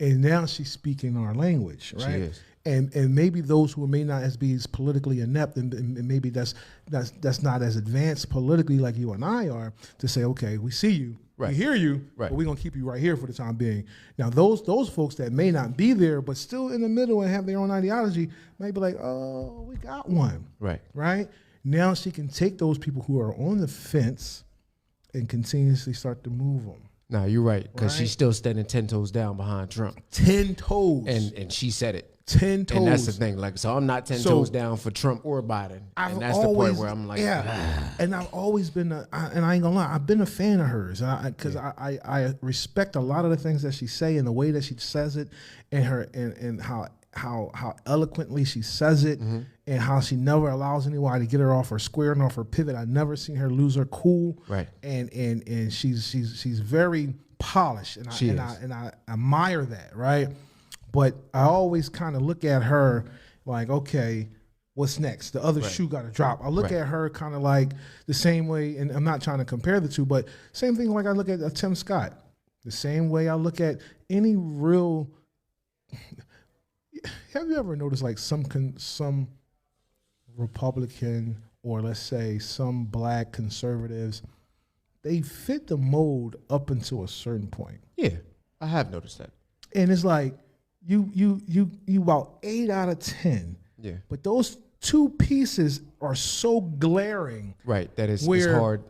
And now she's speaking our language, right? She is. And maybe those who may not be as politically inept, and maybe that's not as advanced politically like you and I are, to say, okay, we see you, we hear you, but we're gonna keep you right here for the time being. Now those folks that may not be there, but still in the middle and have their own ideology, might be like, oh, we got one, right? Now she can take those people who are on the fence and continuously start to move them. No, you're right, because she's still standing 10 toes down behind Trump. 10 toes. And she said it. 10 toes. And that's the thing. Like, so I'm not 10 toes down for Trump or Biden. And that's the point where I'm like, And I've always been, and I ain't gonna lie, I've been a fan of hers. Because I respect a lot of the things that she say and the way that she says it, and how eloquently she says it, and how she never allows anyone to get her off her square and off her pivot. I've never seen her lose her cool. Right. And she's very polished, and I admire that, right? But I always kind of look at her like, okay, what's next? The other shoe got to drop. I look at her kind of like the same way, and I'm not trying to compare the two, but same thing like I look at Tim Scott. The same way I look at any real. Have you ever noticed like some Republican, or let's say some black conservatives, they fit the mold up until a certain point? Yeah, I have noticed that. And it's like you about 8 out of 10. Yeah. But those two pieces are so glaring. Right. That it's hard.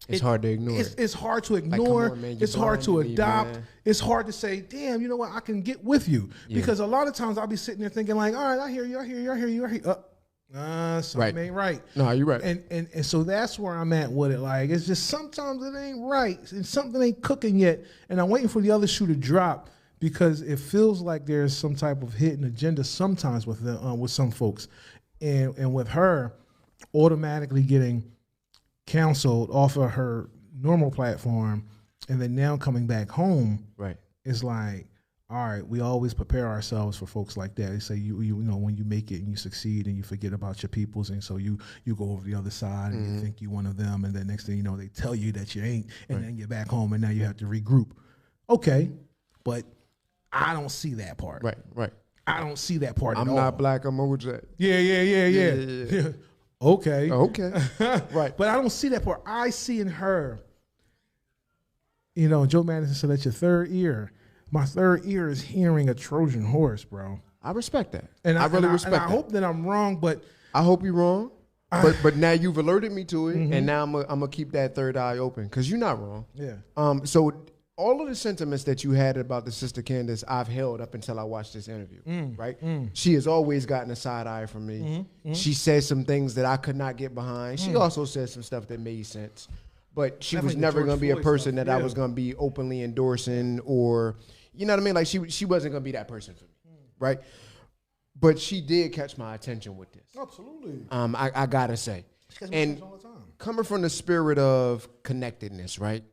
It's hard to ignore. It's hard to ignore. Like, man, it's hard to adopt. Man. It's hard to say, damn, you know what? I can get with you. Yeah. Because a lot of times I'll be sitting there thinking like, all right, I hear you. Something ain't right. No, you're right. And so that's where I'm at with it. Like, it's just sometimes it ain't right, and something ain't cooking yet. And I'm waiting for the other shoe to drop, because it feels like there's some type of hidden agenda sometimes with some folks, and with her automatically getting canceled off of her normal platform, and then now coming back home, right? It's like, all right, we always prepare ourselves for folks like that. They say you know, when you make it and you succeed and you forget about your peoples, and so you go over the other side and you think you one of them, and then next thing you know, they tell you that you ain't, and then you're back home and now you have to regroup. Okay, but I don't see that part. Right. I don't see that part I'm at all. I'm not black, I'm OJ. Yeah. Okay. Right. But I don't see that part. I see in her, you know, Joe Madison said that's your third ear. My third ear is hearing a Trojan horse, bro. I respect that. And I really respect that. I hope that I'm wrong, but I hope you're wrong. But now you've alerted me to it, and now I'm gonna keep that third eye open, because you're not wrong. Yeah. So all of the sentiments that you had about the sister Candace, I've held up until I watched this interview, right? She has always gotten a side eye from me. She said some things that I could not get behind. She also said some stuff that made sense. But she was never going to be a person that I was going to be openly endorsing, or, you know what I mean? Like, she wasn't going to be that person for me, right? But she did catch my attention with this. Absolutely. I got to say. And all the time. Coming from the spirit of connectedness, right?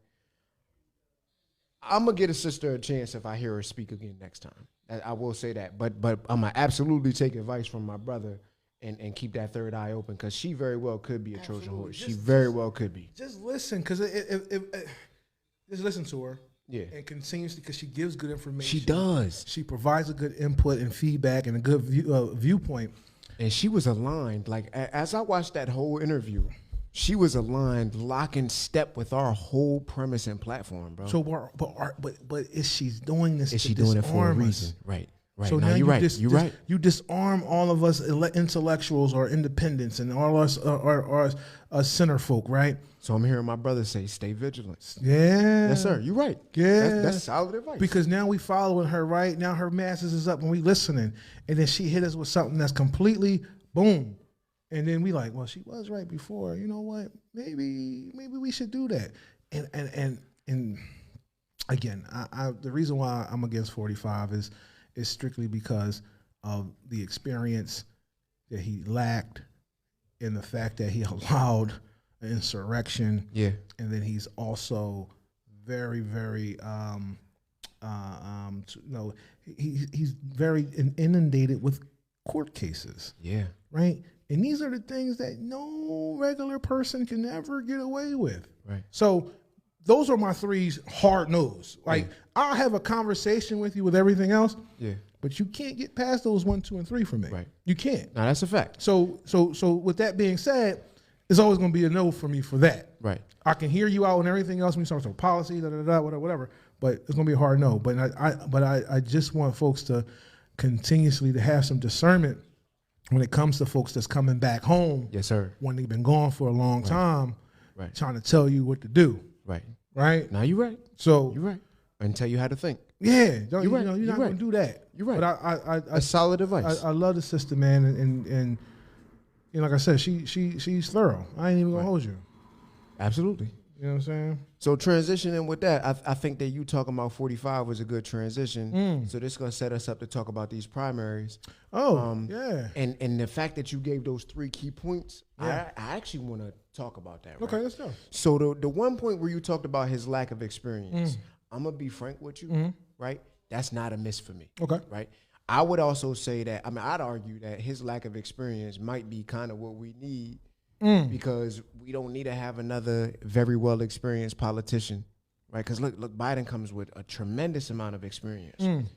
I'm going to get a sister a chance if I hear her speak again next time. I will say that. But I'm going to absolutely take advice from my brother and keep that third eye open, because she very well could be a Trojan horse. She very well could be. Just listen, because just listen to her. Yeah. And continuously, because she gives good information. She does. She provides a good input and feedback and a good viewpoint. And she was aligned. Like, as I watched that whole interview, She was aligned, lock in step with our whole premise and platform, bro. So, but is she doing this? Is she doing it for a reason? Right. Right. So now you're right. You're right. You disarm all of us intellectuals or independents and all us center folk, right? So I'm hearing my brother say, "Stay vigilant." Yeah. Yes, sir. You're right. Yeah. That's solid advice. Because now we following her, right? Now her masses is up and we listening, and then she hit us with something that's completely boom, and then we like, well, she was right before. You know what? Maybe we should do that. And again, the reason why I'm against 45 is strictly because of the experience that he lacked and the fact that he allowed an insurrection. Yeah. And then he's also very, very, he's very inundated with court cases. Yeah. Right? And these are the things that no regular person can ever get away with. Right. So those are my threes, hard nose. Like, I'll have a conversation with you with everything else. Yeah. But you can't get past those 1, 2, and 3 for me. Right. You can't. Now that's a fact. So with that being said, it's always going to be a no for me for that. Right. I can hear you out and everything else when you start talking policy, whatever. But it's going to be a hard no. But I just want folks to continuously to have some discernment when it comes to folks that's coming back home. Yes, sir. When they've been gone for a long time, right, trying to tell you what to do. Right. Right. Now you're right. So you're right. And tell you how to think. Yeah. You're right. You're not going to do that. You're right. But That's solid advice. I love the sister, man, and you know, like I said, she's thorough. I ain't even gonna hold you. Absolutely. You know what I'm saying? So transitioning with that, I think that you talking about 45 was a good transition. So this is gonna set us up to talk about these primaries. Oh, yeah. And the fact that you gave those 3 key points, I actually want to talk about that. Right? Okay, let's go. So the one point where you talked about his lack of experience, I'm gonna be frank with you, right? That's not a miss for me. Okay. Right. I would also say that, I'd argue that his lack of experience might be kind of what we need because we don't need to have another very well experienced politician, right? Because look, Biden comes with a tremendous amount of experience.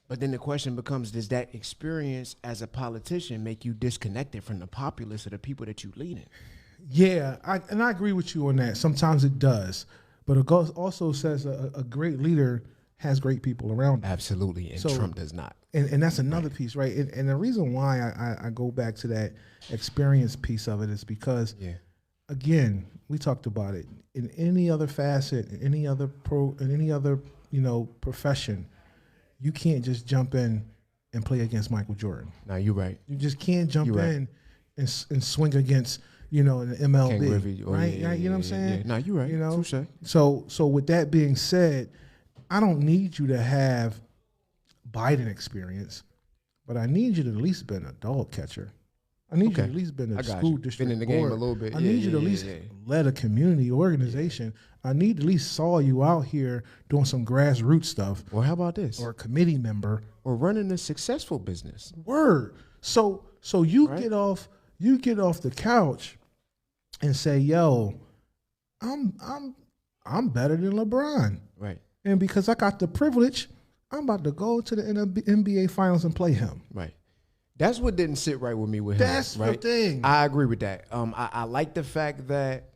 But then the question becomes, does that experience as a politician make you disconnected from the populace of the people that you lead in? Yeah, I agree with you on that. Sometimes it does. But it also says a great leader has great people around him. Absolutely, and Trump does not. And that's another piece, right? And the reason why I go back to that experience piece of it is because, again, we talked about it. In any other facet, in any other profession, you can't just jump in and play against Michael Jordan. No, you're right. You just can't jump in and swing against, an MLB, Griffey, right? Yeah, you know what I'm saying? Yeah. No, you're right. Touche. So with that being said, I don't need you to have Biden experience, but I need you to at least been a dog catcher. I need you to at least been a school district been in the board. game a little bit. I need you to at least led a community organization. I need to at least saw you out here doing some grassroots stuff. Or how about this? Or a committee member. Or running a successful business. Word. So you get off the couch and say, yo, I'm better than LeBron. Right. And because I got the privilege, I'm about to go to the NBA Finals and play him. Right. That's what didn't sit right with me with him. That's right? the thing. I agree with that. I like the fact that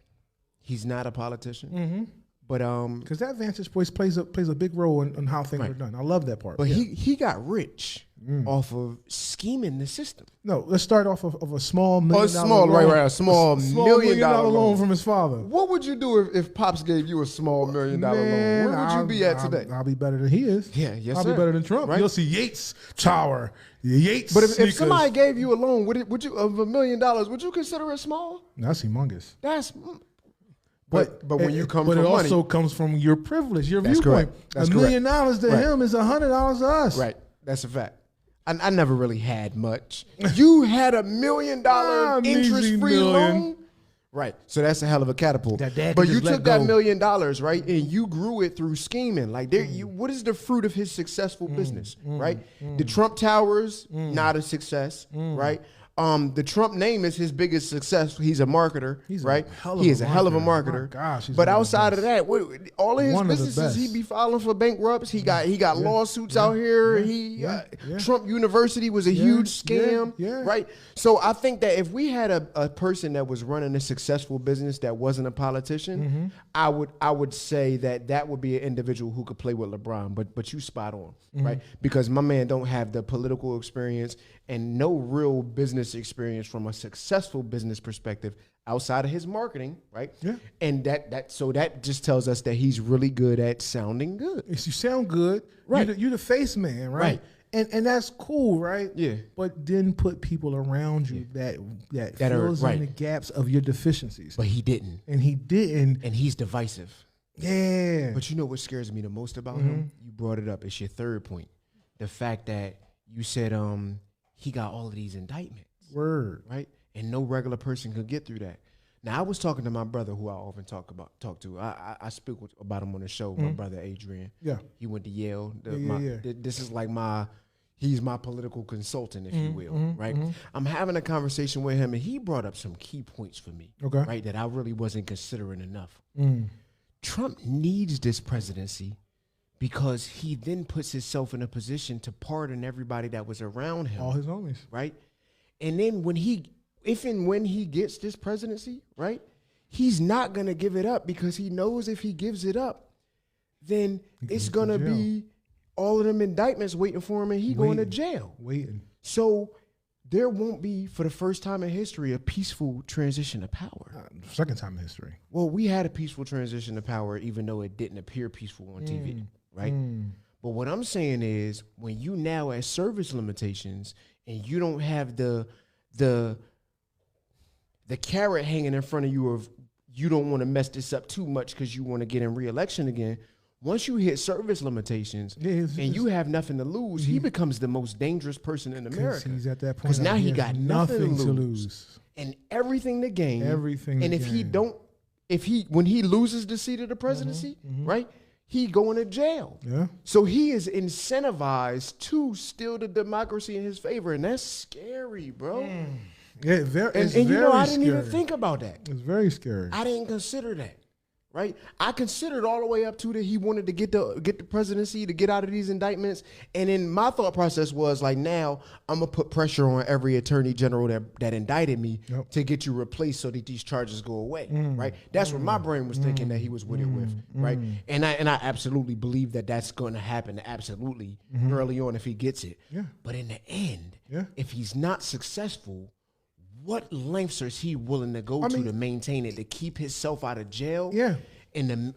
he's not a politician. But because that vantage point plays a big role in how things are done. I love that part. But he got rich off of scheming the system. No, let's start off of a small $1 million loan. Right, a small $1 million loan from his father. What would you do if Pops gave you a small $1 million loan? Where would you be at today? I'll be better than he is. Yeah, yes, I'll be better than Trump. Right? You'll see Yates Tower, Yates. But if somebody gave you a loan, would you of $1 million? Would you consider it small? That's humongous. But when you come from money, it also comes from your privilege, your that's viewpoint. Correct. $1 million to him is $100 to us. Right. That's a fact. I never really had much. You had $1 million interest-free loan? Right. So that's a hell of a catapult. But you took that $1 million, right, and you grew it through scheming. Like, what is the fruit of his successful business, right? The Trump Towers, not a success, right? The Trump name is his biggest success. He's a marketer, right? He is a hell of a marketer. Gosh, but outside of that, all of his businesses, he be filing for bankrupts. He got lawsuits out here. Trump University was a huge scam, right? So I think that if we had a person that was running a successful business that wasn't a politician, I would say that would be an individual who could play with LeBron. But you spot on, right? Because my man don't have the political experience and no real business experience from a successful business perspective outside of his marketing, right? Yeah. And that just tells us that he's really good at sounding good. If you sound good, right? You're the face man, right? And that's cool, right? Yeah. But then put people around you that fills in the gaps of your deficiencies. But he didn't. And he didn't. And he's divisive. Yeah. But you know what scares me the most about him? You brought it up. It's your third point. The fact that you said he got all of these indictments. Word. Right? And no regular person could get through that. Now, I was talking to my brother, who I often talk to. I speak about him on the show, my brother Adrian. Yeah. He went to Yale. This is like he's my political consultant, if you will, right? I'm having a conversation with him, and he brought up some key points for me, right, that I really wasn't considering enough. Trump needs this presidency because he then puts himself in a position to pardon everybody that was around him. All his homies. Right? And then when he gets this presidency, right, he's not going to give it up because he knows if he gives it up, then it's going to be all of them indictments waiting for him and he going to jail. So there won't be, for the first time in history, a peaceful transition of power. Second time in history. Well, we had a peaceful transition of power even though it didn't appear peaceful on TV. Right? But what I'm saying is when you now at service limitations and you don't have the carrot hanging in front of you of you don't want to mess this up too much because you want to get in re-election again, once you hit service limitations and you have nothing to lose, he becomes the most dangerous person in America. He's at that point. Because now he got nothing to lose and everything to gain. When he loses the seat of the presidency, right? He going to jail. Yeah. So he is incentivized to steal the democracy in his favor, and that's scary, bro. Yeah, and you know, I didn't even think about that. It's very scary. I didn't consider that. Right? I considered all the way up to that he wanted to get the presidency, to get out of these indictments. And then my thought process was like, now I'm going to put pressure on every attorney general that indicted me to get you replaced so that these charges go away. Right? That's what my brain was thinking that he was with it with. Right? And I absolutely believe that that's going to happen absolutely early on if he gets it. Yeah. But in the end, if he's not successful, what lengths is he willing to go to maintain it, to keep himself out of jail? Yeah. Even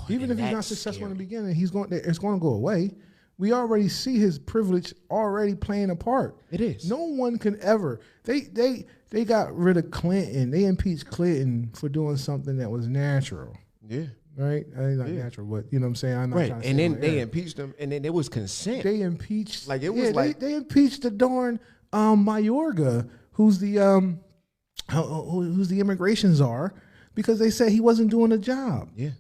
if he's not successful in the beginning, it's going to go away. We already see his privilege already playing a part. It is. No one can ever. They got rid of Clinton. They impeached Clinton for doing something that was natural. Yeah. Right? I ain't not natural, but you know what I'm saying? I'm not trying to and then they impeached him, and then it was consent. They impeached. Like it was they impeached the darn Mayorga, who's the immigration czar, because they said he wasn't doing the job. Yeah.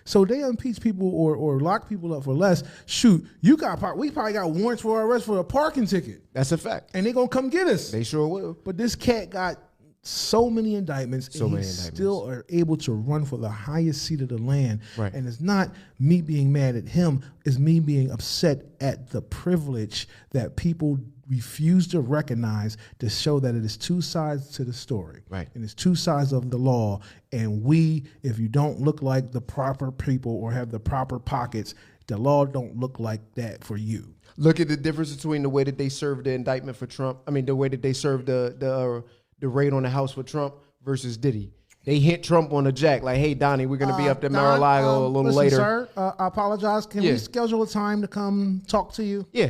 So they impeach people or lock people up for less. Shoot, we probably got warrants for our arrest for a parking ticket. That's a fact. And they're going to come get us. They sure will. But this cat got so many indictments, still are able to run for the highest seat of the land. Right. And it's not me being mad at him, it's me being upset at the privilege that people refuse to recognize, to show that it is two sides to the story. Right. And it's two sides of the law. And if you don't look like the proper people or have the proper pockets, the law don't look like that for you. Look at the difference between the way that they served the indictment for Trump. I mean, the way that they served the raid on the house for Trump versus Diddy. They hit Trump on the jack, like, hey, Donnie, we're going to be up at Mar-a-Lago a little later. Sir, I apologize. Can we schedule a time to come talk to you? Yeah.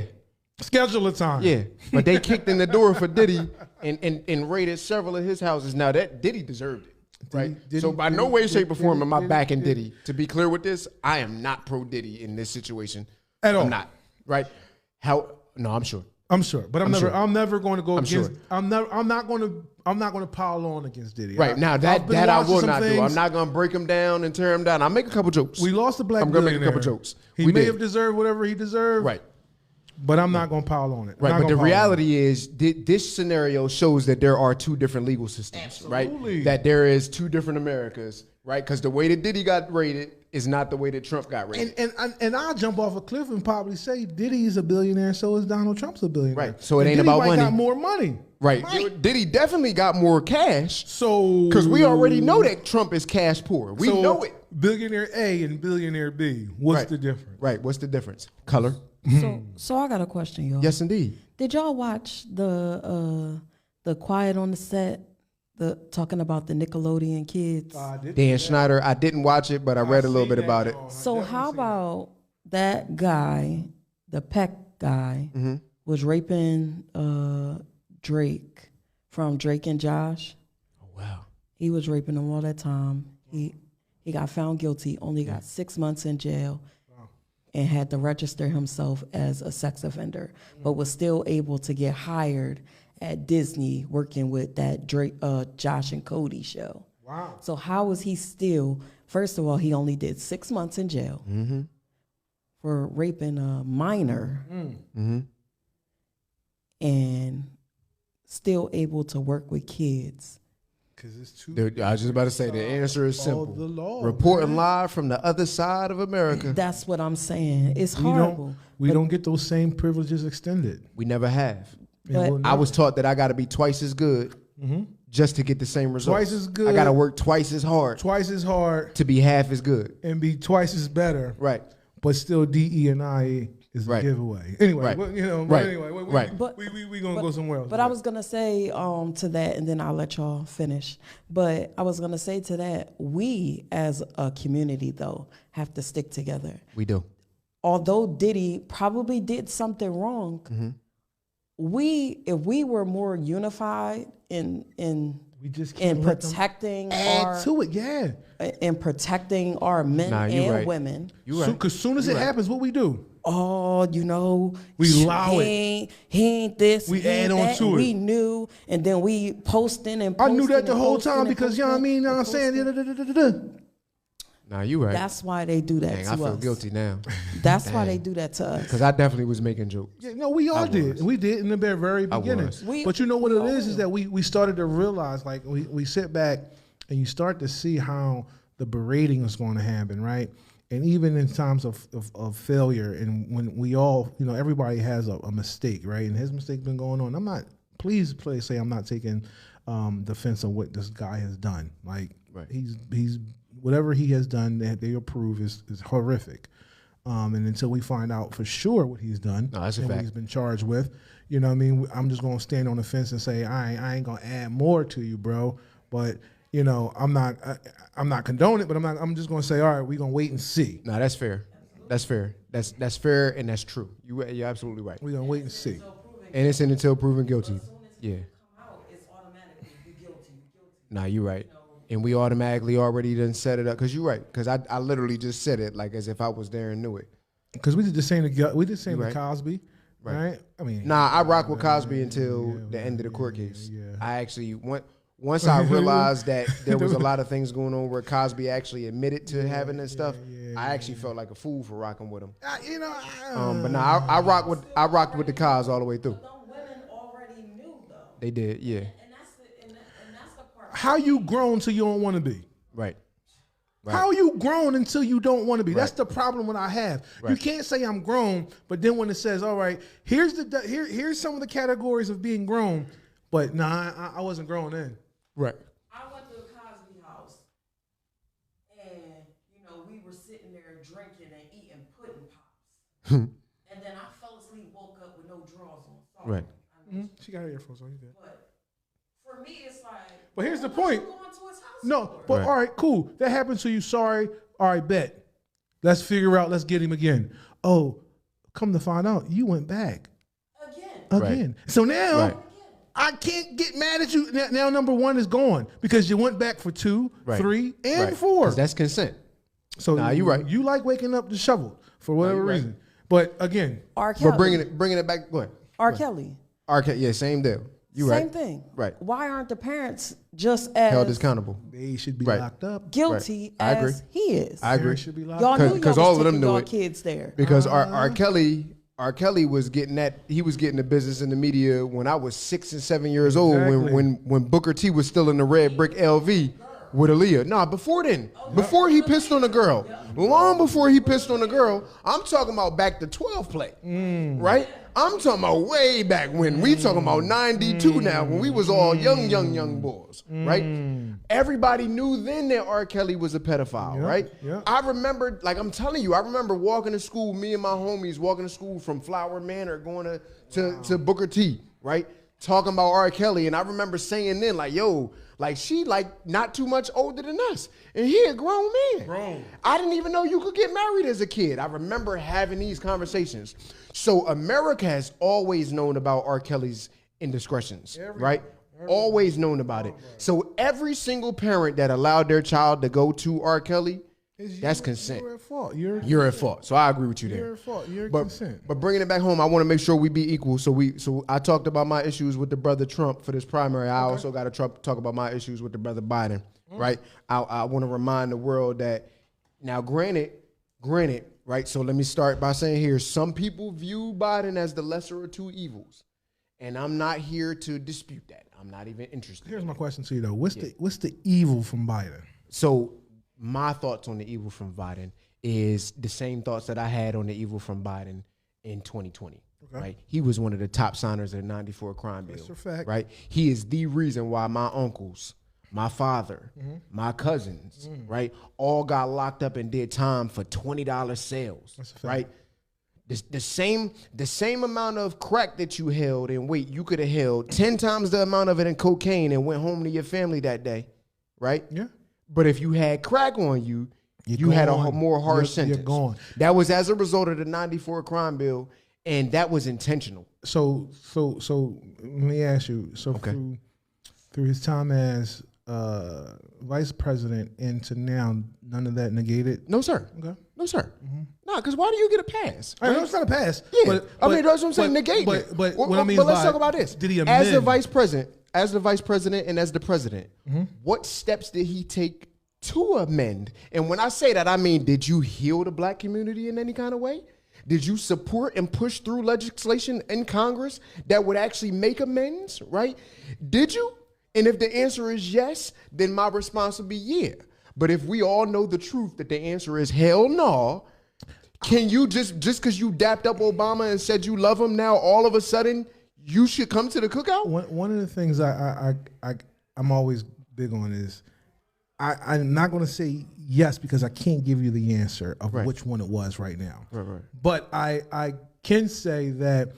Schedule a time. Yeah. But they kicked in the door for Diddy and raided several of his houses. Now, that Diddy deserved it. Right? So by no way, shape, or form am I backing Diddy. To be clear with this, I am not pro Diddy in this situation. At all. I'm not. Right? No, I'm sure. I'm sure, but I'm never going to go against. I'm not going to pile on against Diddy. Right now, that I will not do. I'm not going to break him down and tear him down. I'll make a couple jokes. We lost the black. I'm going to make a couple jokes. He may have deserved whatever he deserved. Right. But I'm not going to pile on it. Right, but the reality is this scenario shows that there are two different legal systems, Absolutely. right? That there is two different Americas, right? Because the way that Diddy got rated is not the way that Trump got rated. And I'll jump off a cliff and probably say Diddy is a billionaire, so is Donald Trump's a billionaire. Right, so it ain't Diddy about might money. Got more money. Right, Diddy definitely got more cash. So because we already know that Trump is cash poor. We know it. Billionaire A and billionaire B. What's the difference? Right, what's the difference? Color. So I got a question, y'all. Yes, indeed. Did y'all watch the Quiet on the Set, talking about the Nickelodeon kids? Dan Schneider. I didn't watch it, but I read a little bit about it. So how about that guy, the Peck guy, was raping Drake from Drake and Josh? Oh wow. He was raping them all that time. He got found guilty. Only got 6 months in jail. And had to register himself as a sex offender, but was still able to get hired at Disney working with that Drake, Josh and Cody show. Wow. So how was he still, first of all, he only did 6 months in jail for raping a minor and still able to work with kids. Because it's too. I was just about to say the answer is simple. The law, reporting live from the other side of America. That's what I'm saying. It's horrible. We don't get those same privileges extended. We never have. But I was taught that I got to be twice as good just to get the same results. Twice as good. I got to work twice as hard to be half as good and be twice as better. Right. But still, DE&I is a giveaway. Anyway, Right. we gonna go somewhere else. But I was gonna say to that, and then I'll let y'all finish. But I was gonna say to that, we as a community though have to stick together. We do. Although Diddy probably did something wrong, if we were more unified in protecting our men and women. Because soon as it happens, what we do? Oh, we allow it. He ain't this. We add on that, to it. We knew, and then we posting and I posting. knew that the whole posting time because I'm saying. Nah, you right. That's why they do that to us. I feel guilty now. That's why they do that to us. Because I definitely was making jokes. Yeah, no, we all did. We did in the very beginning. But you know what it is that we started to realize, like we sit back and you start to see how the berating is going to happen, right? And even in times of failure, and when we all, everybody has a mistake, right? And his mistake's been going on. I'm not, please say I'm not taking defense of what this guy has done. Like, he's whatever he has done that they approve is horrific. And until we find out for sure what he's done and what he's been charged with, I'm just going to stand on the fence and say, I ain't going to add more to you, bro. But, I'm not condoning it, but I'm just going to say, all right, we're going to wait and see. No, that's fair. That's fair. That's fair and that's true. You're absolutely right. We're going to wait and see. Innocent until proven guilty. Yeah. Nah, you're right. And we automatically already done set it up. Because you're right. Because I literally just said it like as if I was there and knew it. Because we did the same to Cosby. Right? I mean, I rock with Cosby until the end of the court case. Yeah. I actually once I realized that there was a lot of things going on where Cosby actually admitted to having this stuff, I actually felt like a fool for rocking with him. But I rocked with the Cos all the way through. But women already knew though. They did, yeah. And that's the part. How you grown until you don't want to be? Right. How you grown until you don't want to be? That's the problem that I have. You can't say I'm grown, but then when it says, all right, here's some of the categories of being grown, but I wasn't grown then. Right. I went to the Cosby house, and we were sitting there drinking and eating pudding pops, and then I fell asleep, woke up with no drawers on. Sorry. Right. She got her earphones on. You good? But for me, it's like. But here's the point. Going to his house no, but all right, cool. That happened to you. Sorry. All right, bet. Let's figure out. Let's get him again. Oh, come to find out, you went back again. Right. So now. Right. I can't get mad at you. Now number one is gone because you went back for 2, 3, and 4. Because that's consent. So you're right. You like waking up disheveled for whatever reason. But again, R. Kelly. But bringing it back. Go ahead. R. Kelly. R. Kelly. Yeah, same deal. You right. Same thing. Right. Why aren't the parents just as held accountable? They should be locked up. Guilty as he is. I agree. Should be locked y'all up. knew because all of them knew y'all it. Kids there because R. Kelly R. Kelly was getting the business in the media when I was 6 and 7 years old, when Booker T was still in the red brick LV with Aaliyah. Nah, before then, before he pissed on a girl, long before he pissed on a girl, I'm talking about back to 12 play, right? I'm talking about way back when. We talking about 92 now, when we was all young boys, right? Everybody knew then that R. Kelly was a pedophile, right? Yeah. I remember, like I'm telling you, I remember walking to school, me and my homies walking to school from Flower Manor, going to Booker T, right? Talking about R. Kelly, and I remember saying then, like, yo, like she like not too much older than us, and he a grown man. I didn't even know you could get married as a kid. I remember having these conversations. So America has always known about R. Kelly's indiscretions, right? Always known about it. So every single parent that allowed their child to go to R. Kelly, that's consent. You're at fault. You're at fault. So I agree with you there. You're at fault. You're consent. But bringing it back home, I want to make sure we be equal. So I talked about my issues with the brother Trump for this primary. I also got to talk about my issues with the brother Biden, right? I want to remind the world that now, granted, right? So let me start by saying here, some people view Biden as the lesser of two evils, and I'm not here to dispute that. I'm not even interested. Here's my question to you though: what's the evil from Biden? So my thoughts on the evil from Biden is the same thoughts that I had on the evil from Biden in 2020. Right? He was one of the top signers of the 94 crime bill. That's a fact. Right? He is the reason why my uncles, my father, my cousins, right, all got locked up and did time for $20 sales. That's a fact. Right? The same amount of crack that you held in weight, you could have held 10 times the amount of it in cocaine and went home to your family that day. Right? Yeah. But if you had crack on you, you had a more harsh sentence. You're gone. That was as a result of the 94 crime bill, and that was intentional. So let me ask you. So through his time as vice president and to now, none of that negated? No, sir. Okay. No, sir. No, because why do you get a pass? Right? No, it's not a pass. Yeah. But, I mean, that's what I'm saying, negate it. But what I mean is, let's talk about this. Did he amend? As the vice president and as the president, what steps did he take to amend? And when I say that, I mean, did you heal the black community in any kind of way? Did you support and push through legislation in Congress that would actually make amends, right? Did you? And if the answer is yes, then my response would be yeah. But if we all know the truth that the answer is hell no, can you just because you dapped up Obama and said you love him now, all of a sudden you should come to the cookout? One of the things I'm always big on is I'm not going to say yes because I can't give you the answer of which one it was right now. Right. But I can say that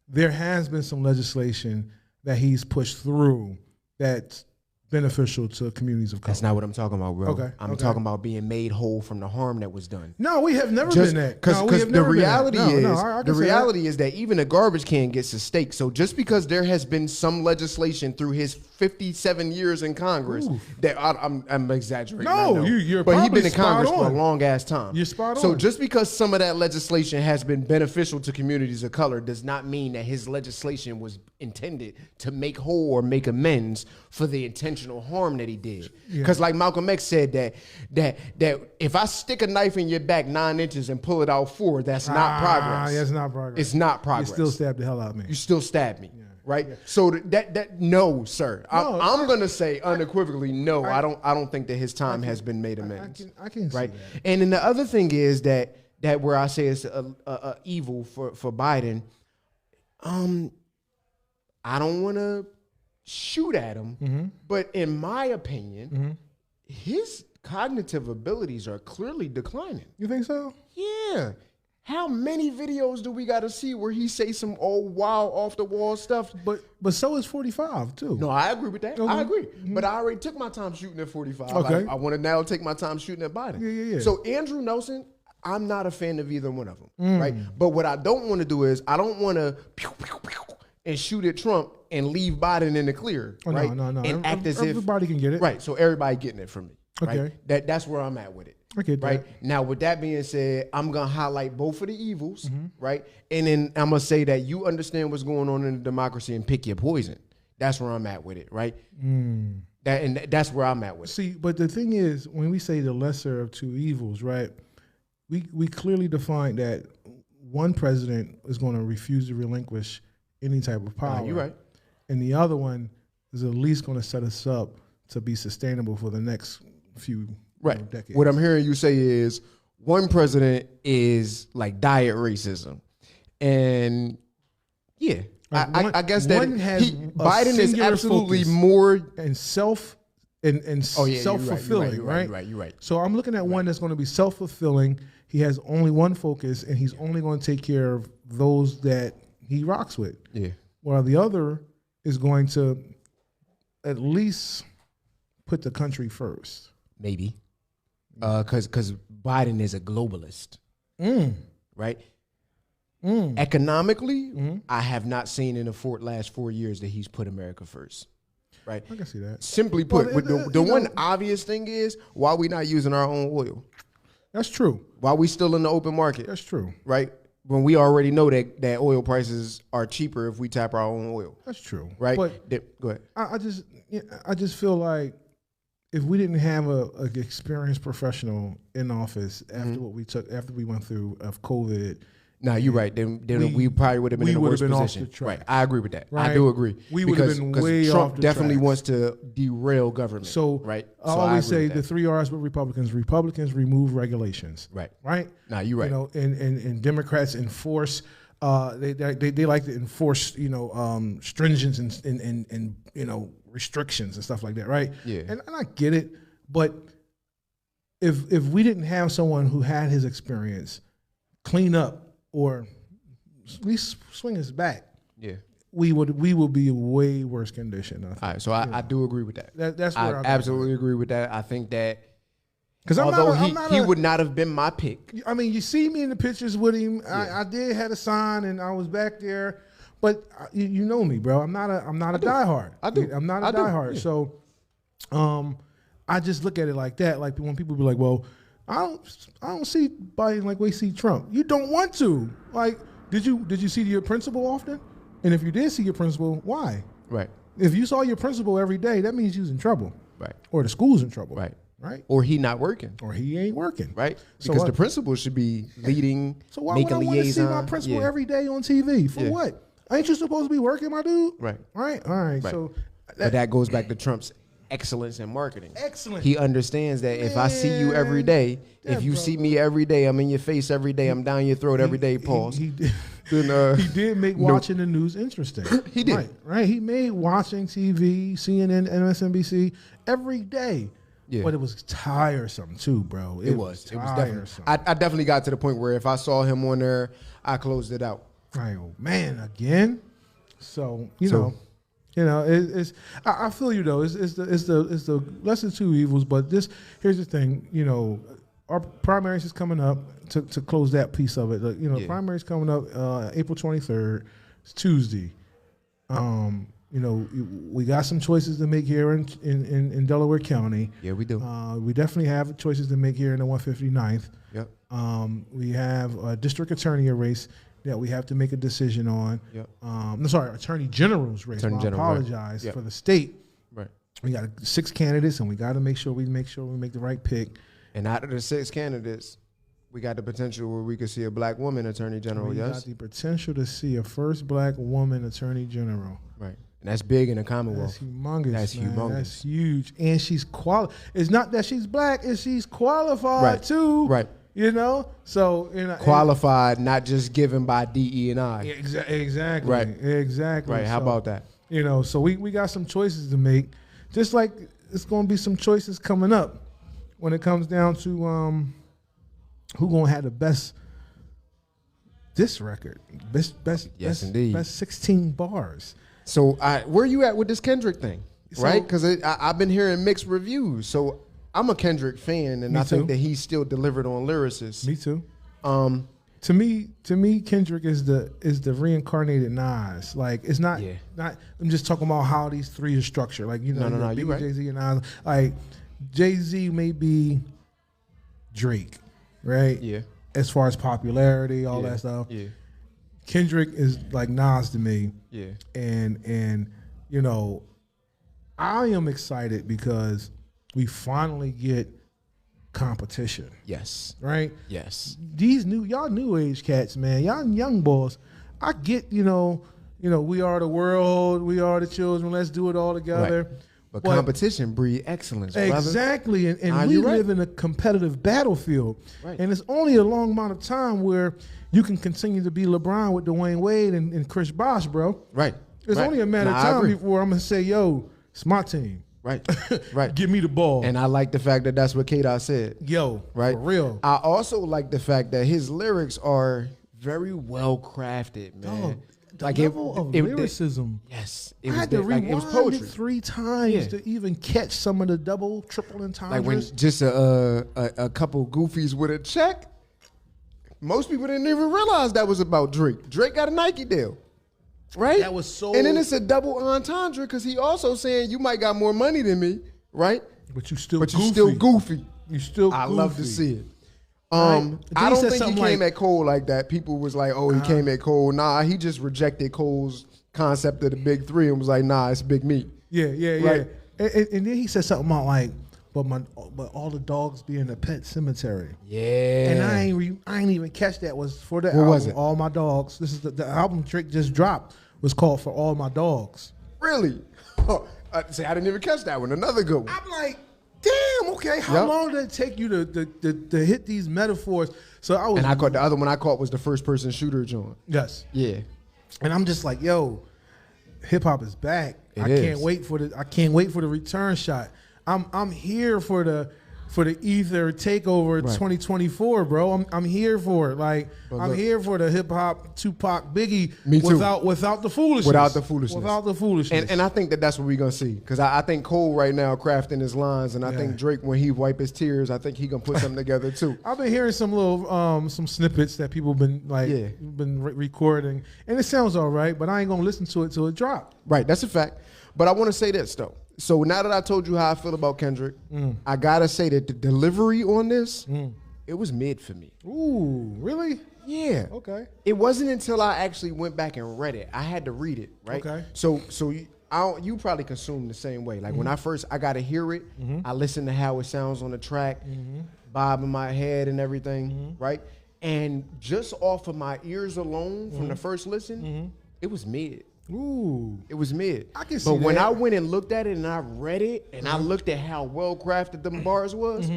there has been some legislation that he's pushed through that's beneficial to communities of color. That's not what I'm talking about, bro. Okay. I'm talking about being made whole from the harm that was done. No, we have never been that. Because the reality is that even a garbage can gets a steak. So just because there has been some legislation through his 57 years in Congress, that I'm exaggerating. No, you're but he's been in spot Congress on. for a long ass time. You're spot on. So just because some of that legislation has been beneficial to communities of color does not mean that his legislation was intended to make whole or make amends for the intentional harm that he did. Because like Malcolm X said that if I stick a knife in your back 9 inches and pull it out 4, that's not progress. That's not progress. It's not progress. You still stabbed the hell out of me. You still stabbed me. Right? Yeah. So that no, sir. No, I'm gonna say unequivocally no. I don't think that his time has been made amends. I can see right? that. And then the other thing is that where I say it's a evil for Biden, I don't want to shoot at him, but in my opinion, his cognitive abilities are clearly declining. You think so? Yeah. How many videos do we got to see where he say some old wild off the wall stuff? But so is 45 too. No, I agree with that. Okay. I agree. But I already took my time shooting at 45. Okay. I want to now take my time shooting at Biden. Yeah. So Andrew Nelson, I'm not a fan of either one of them, right? But what I don't want to do is I don't want to pew, pew, pew, and shoot at Trump and leave Biden in the clear, right? No. And act as if everybody can get it. Right. So everybody getting it from me. Okay. Right? That's where I'm at with it. I get that. Right. Now, with that being said, I'm gonna highlight both of the evils, right? And then I'm gonna say that you understand what's going on in the democracy and pick your poison. That's where I'm at with it, right? That's where I'm at with it. See, but the thing is, when we say the lesser of two evils, right? We clearly define that one president is going to refuse to relinquish any type of power. You're right. And the other one is at least going to set us up to be sustainable for the next few decades. What I'm hearing you say is one president is like diet racism. And yeah, I guess that Biden is absolutely more and self-fulfilling, right? You're right. So I'm looking at one that's going to be self-fulfilling. He has only one focus, and he's only going to take care of those that he rocks with. Yeah. While the other is going to at least put the country first. Maybe. Because Biden is a globalist. Right? Economically, I have not seen in the last 4 years that he's put America first. Right? I can see that. Simply put, the one obvious thing is why we not using our own oil. That's true. Why we still in the open market. That's true. Right? When we already know that oil prices are cheaper if we tap our own oil. That's true. Right? But go ahead. I just feel like if we didn't have an experienced professional in office after we went through of COVID. No, you're right. Then we probably would have been in a worse position. Right. I agree with that. Right? I do agree. We would have been way Trump off the definitely tracks. wants to derail government. So right. I always say the 3 R's with Republicans. Republicans remove regulations. Right. Right. No, you're right. You know, and Democrats enforce. They like to enforce stringence and restrictions and stuff like that. Right. Yeah. And I get it, but if we didn't have someone who had his experience clean up or at least swing us back, we would be in way worse condition. All right, so I do agree with that. That's where I absolutely agree with that. I think that because he would not have been my pick. I mean, you see me in the pictures with him. Yeah. I did had a sign and I was back there, but you know me, bro. I'm not a diehard. I'm not a diehard. Yeah. So, I just look at it like that. Like when people be like, well, I don't see Biden like we see Trump. You don't want to. Like, did you see your principal often? And if you did see your principal, why? Right. If you saw your principal every day, that means you's in trouble. Right. Or the school's in trouble. Right. Right. Or he not working. Or he ain't working. Right. Because the principal should be leading, so why making would I want to see my principal every day on TV? For what? Ain't you supposed to be working, my dude? Right. Right. All right. So but that goes back to Trump's excellence in marketing. Excellent. He understands that if I see you every day, if you see me every day, I'm in your face every day, I'm down your throat every day, pause. He did make watching the news interesting. He did. Right. He made watching TV, CNN, MSNBC every day. Yeah. But it was tiresome too, bro. It was definitely. I definitely got to the point where if I saw him on there, I closed it out. Right. Oh, man, again. So you know, it's. I feel you though. It's the lesser two evils. But here's the thing. You know, our primaries is coming up to close that piece of it. Primaries coming up April 23rd. It's Tuesday. We got some choices to make here in Delaware County. Yeah, we do. We definitely have choices to make here in the 159th. Yep. We have a district attorney race that we have to make a decision on. Yep. Attorney general's race. I apologize for the state. Right. We got 6 candidates, and we got to make sure we make the right pick. And out of the 6 candidates, we got the potential where we could see a black woman attorney general. We got the potential to see a first black woman attorney general. Right. And that's big in the Commonwealth. That's humongous. That's humongous. That's huge. And she's It's not that she's black, it's she's qualified too. Right. So qualified, not just given by DE&I. Exactly. Right. Exactly. Right. How about that? So we got some choices to make. Just like it's going to be some choices coming up when it comes down to who going to have the best diss record. Yes, indeed. Best 16 bars. So where you at with this Kendrick thing? Right? Because I've been hearing mixed reviews. So I'm a Kendrick fan, and I think that he's still delivered on lyricists. Me too. To me, Kendrick is the reincarnated Nas. Like it's not. I'm just talking about how these three are structured. Like no, you right. Jay-Z and Nas. Like Jay-Z may be Drake, right? Yeah. As far as popularity, all that stuff. Yeah. Kendrick is like Nas to me. Yeah. And I am excited because we finally get competition. Yes. Right? Yes. These y'all new age cats, man. Y'all young boys. I get, we are the world, we are the children, let's do it all together. Right. But competition breeds excellence, brother. Exactly. And we live in a competitive battlefield. Right. And it's only a long amount of time where you can continue to be LeBron with Dwayne Wade and Chris Bosh, bro. Right. It's only a matter of time before I'm going to say, yo, it's my team. Right, right. Give me the ball. And I like the fact that that's what K-Dot said. Yo, right? For real. I also like the fact that his lyrics are very well crafted, man. The level of lyricism. Yes. I had to rewind it was poetry. it 3 times to even catch some of the double, triple entendres. Like when just a couple goofies with a check. Most people didn't even realize that was about Drake. Drake got a Nike deal. Right? That was so. And then it's a double entendre because he also saying you might got more money than me, right? But you still goofy. You still goofy. I love to see it. I don't think he came at Cole like that. People was like, oh, he came at Cole. Nah, he just rejected Cole's concept of the big 3 and was like, nah, it's big meat. Yeah. Right? And then he said something about like, but all the dogs be in the pet cemetery. Yeah. And I ain't even catch that was for the what album, was it? All My Dogs. This is the album Drake just dropped was called For All My Dogs. Really? I didn't even catch that one. Another good one. I'm like, damn, okay. How long did it take you to hit these metaphors? So I was. And I caught the other one I caught was the first person shooter joint. Yes. Yeah. And I'm just like, yo, hip hop is back. I can't wait for the return shot. I'm here for the Ether takeover 2024, bro. I'm here for it. Like I'm here for the hip hop Tupac Biggie. Me too. Without the foolishness. Without the foolishness. And I think that's what we're gonna see. Because I think Cole right now crafting his lines, and I think Drake when he wipe his tears, I think he gonna put something together too. I've been hearing some little some snippets that people been recording, and it sounds all right, but I ain't gonna listen to it till it drop. Right, that's a fact. But I want to say this though. So now that I told you how I feel about Kendrick, I gotta say that the delivery on this, it was mid for me. Ooh, really? Yeah. Okay. It wasn't until I actually went back and read it. I had to read it, right? Okay. So you probably consume the same way. Like when I gotta hear it, I listen to how it sounds on the track, bob in my head and everything, right? And just off of my ears alone from the first listen, it was mid. Ooh. It was mid. I can see But when that. I went and looked at it and I read it and I looked at how well crafted them bars was,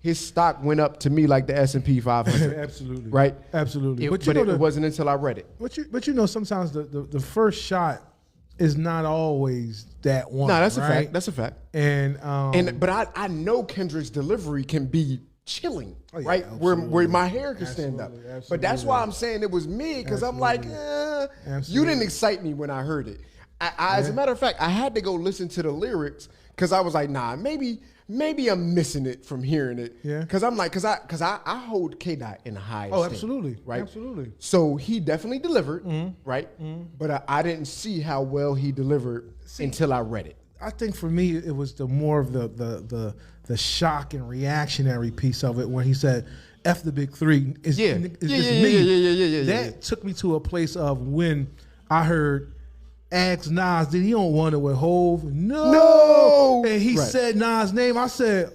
his stock went up to me like the S&P 500. Absolutely. Right? Absolutely. But it wasn't until I read it. But you know, sometimes the first shot is not always that one. No, that's right? a fact. That's a fact. But I know Kendrick's delivery can be chilling, right? Where my hair can stand up. Absolutely. But that's why I'm saying it was me, because I'm like, you didn't excite me when I heard it. As a matter of fact, I had to go listen to the lyrics because I was like, nah, maybe I'm missing it from hearing it. Yeah. Because I'm like, because I hold K-Dot in the highest. Oh, esteem, absolutely. right? Absolutely. So he definitely delivered, right? But I didn't see how well he delivered until I read it. I think for me, it was the more of the shock and reactionary piece of it, where he said, "F the big 3." It's me. That took me to a place of when I heard Ask Nas, did he don't want it with Hove? No. And he said Nas' name. I said,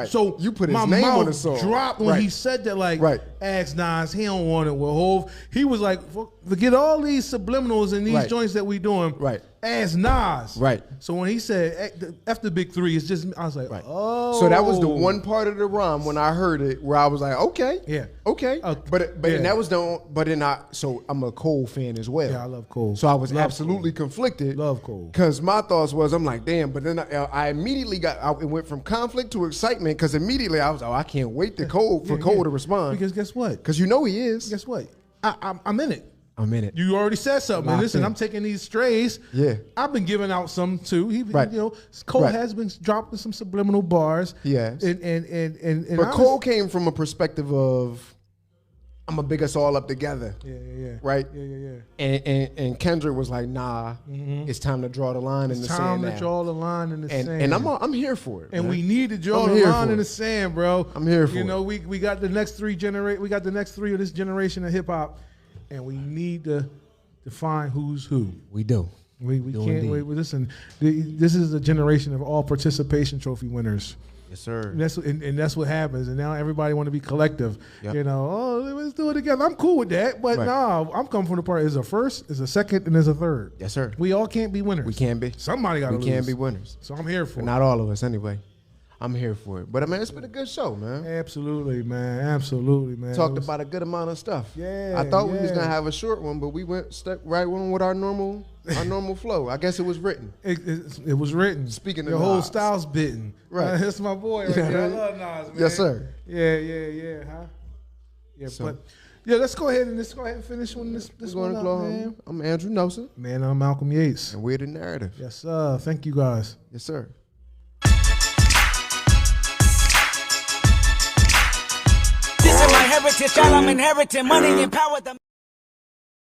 so you put his my name mouth on the song. Dropped when he said that, like, Ask Nas, he don't want it with Hove. He was like, forget all these subliminals and these joints that we doing. Ask Nas. So when he said F the big 3, it's just, I was like, oh. So that was the one part of the rhyme when I heard it where I was like, okay. Okay. And that was so I'm a Cole fan as well. Yeah, I love Cole. So I was absolutely conflicted. Love Cole. Because my thoughts was, I'm like, damn, but then I immediately it went from conflict to excitement because immediately I was like, I can't wait for Cole to respond. Because guess what? Because you know he is. Guess what? I'm in it. I'm in it. You already said something. And listen, I'm taking these strays. Yeah. I've been giving out some too. Cole has been dropping some subliminal bars. Yes. But Cole came from a perspective of, I'm gonna big us all up together. Yeah. Right? Yeah. And Kendrick was like, nah, it's time to draw the line in the sand. It's time to draw the line in the sand. And I'm here for it. And man. we need to draw the line in the sand, bro. I'm here for it. You know, we got the next 3 we got the next 3 of this generation of hip hop. And we need to define who's who. We do. We can't wait. Listen, this is a generation of all participation trophy winners. Yes, sir. And that's what happens. And now everybody want to be collective. Yep. You know, let's do it together. I'm cool with that, but nah, I'm coming from the part. There's a first, there's a second, and there's a third. Yes, sir. We all can't be winners. We can't be. Somebody got to lose. We can't be winners. So I'm here for it. Not all of us, anyway. I'm here for it. But, I mean, it's been a good show, man. Absolutely, man. Absolutely, man. Talked about a good amount of stuff. Yeah. I thought we was going to have a short one, but we stuck right on with our normal flow. I guess it was written. It was written. Speaking of your whole Nas. style's bitten. Right. That's my boy right there. I love Nas, man. Yes, sir. Yeah. Huh? Yeah, So- but yeah, let's go ahead and finish one this Going one to up, man. I'm Andrew Nelson, Man, I'm Malcolm Yates. and we're The Narrative. Yes, sir. Thank you, guys. Yes, sir. This is my heritage, all I'm inheriting. Money and power.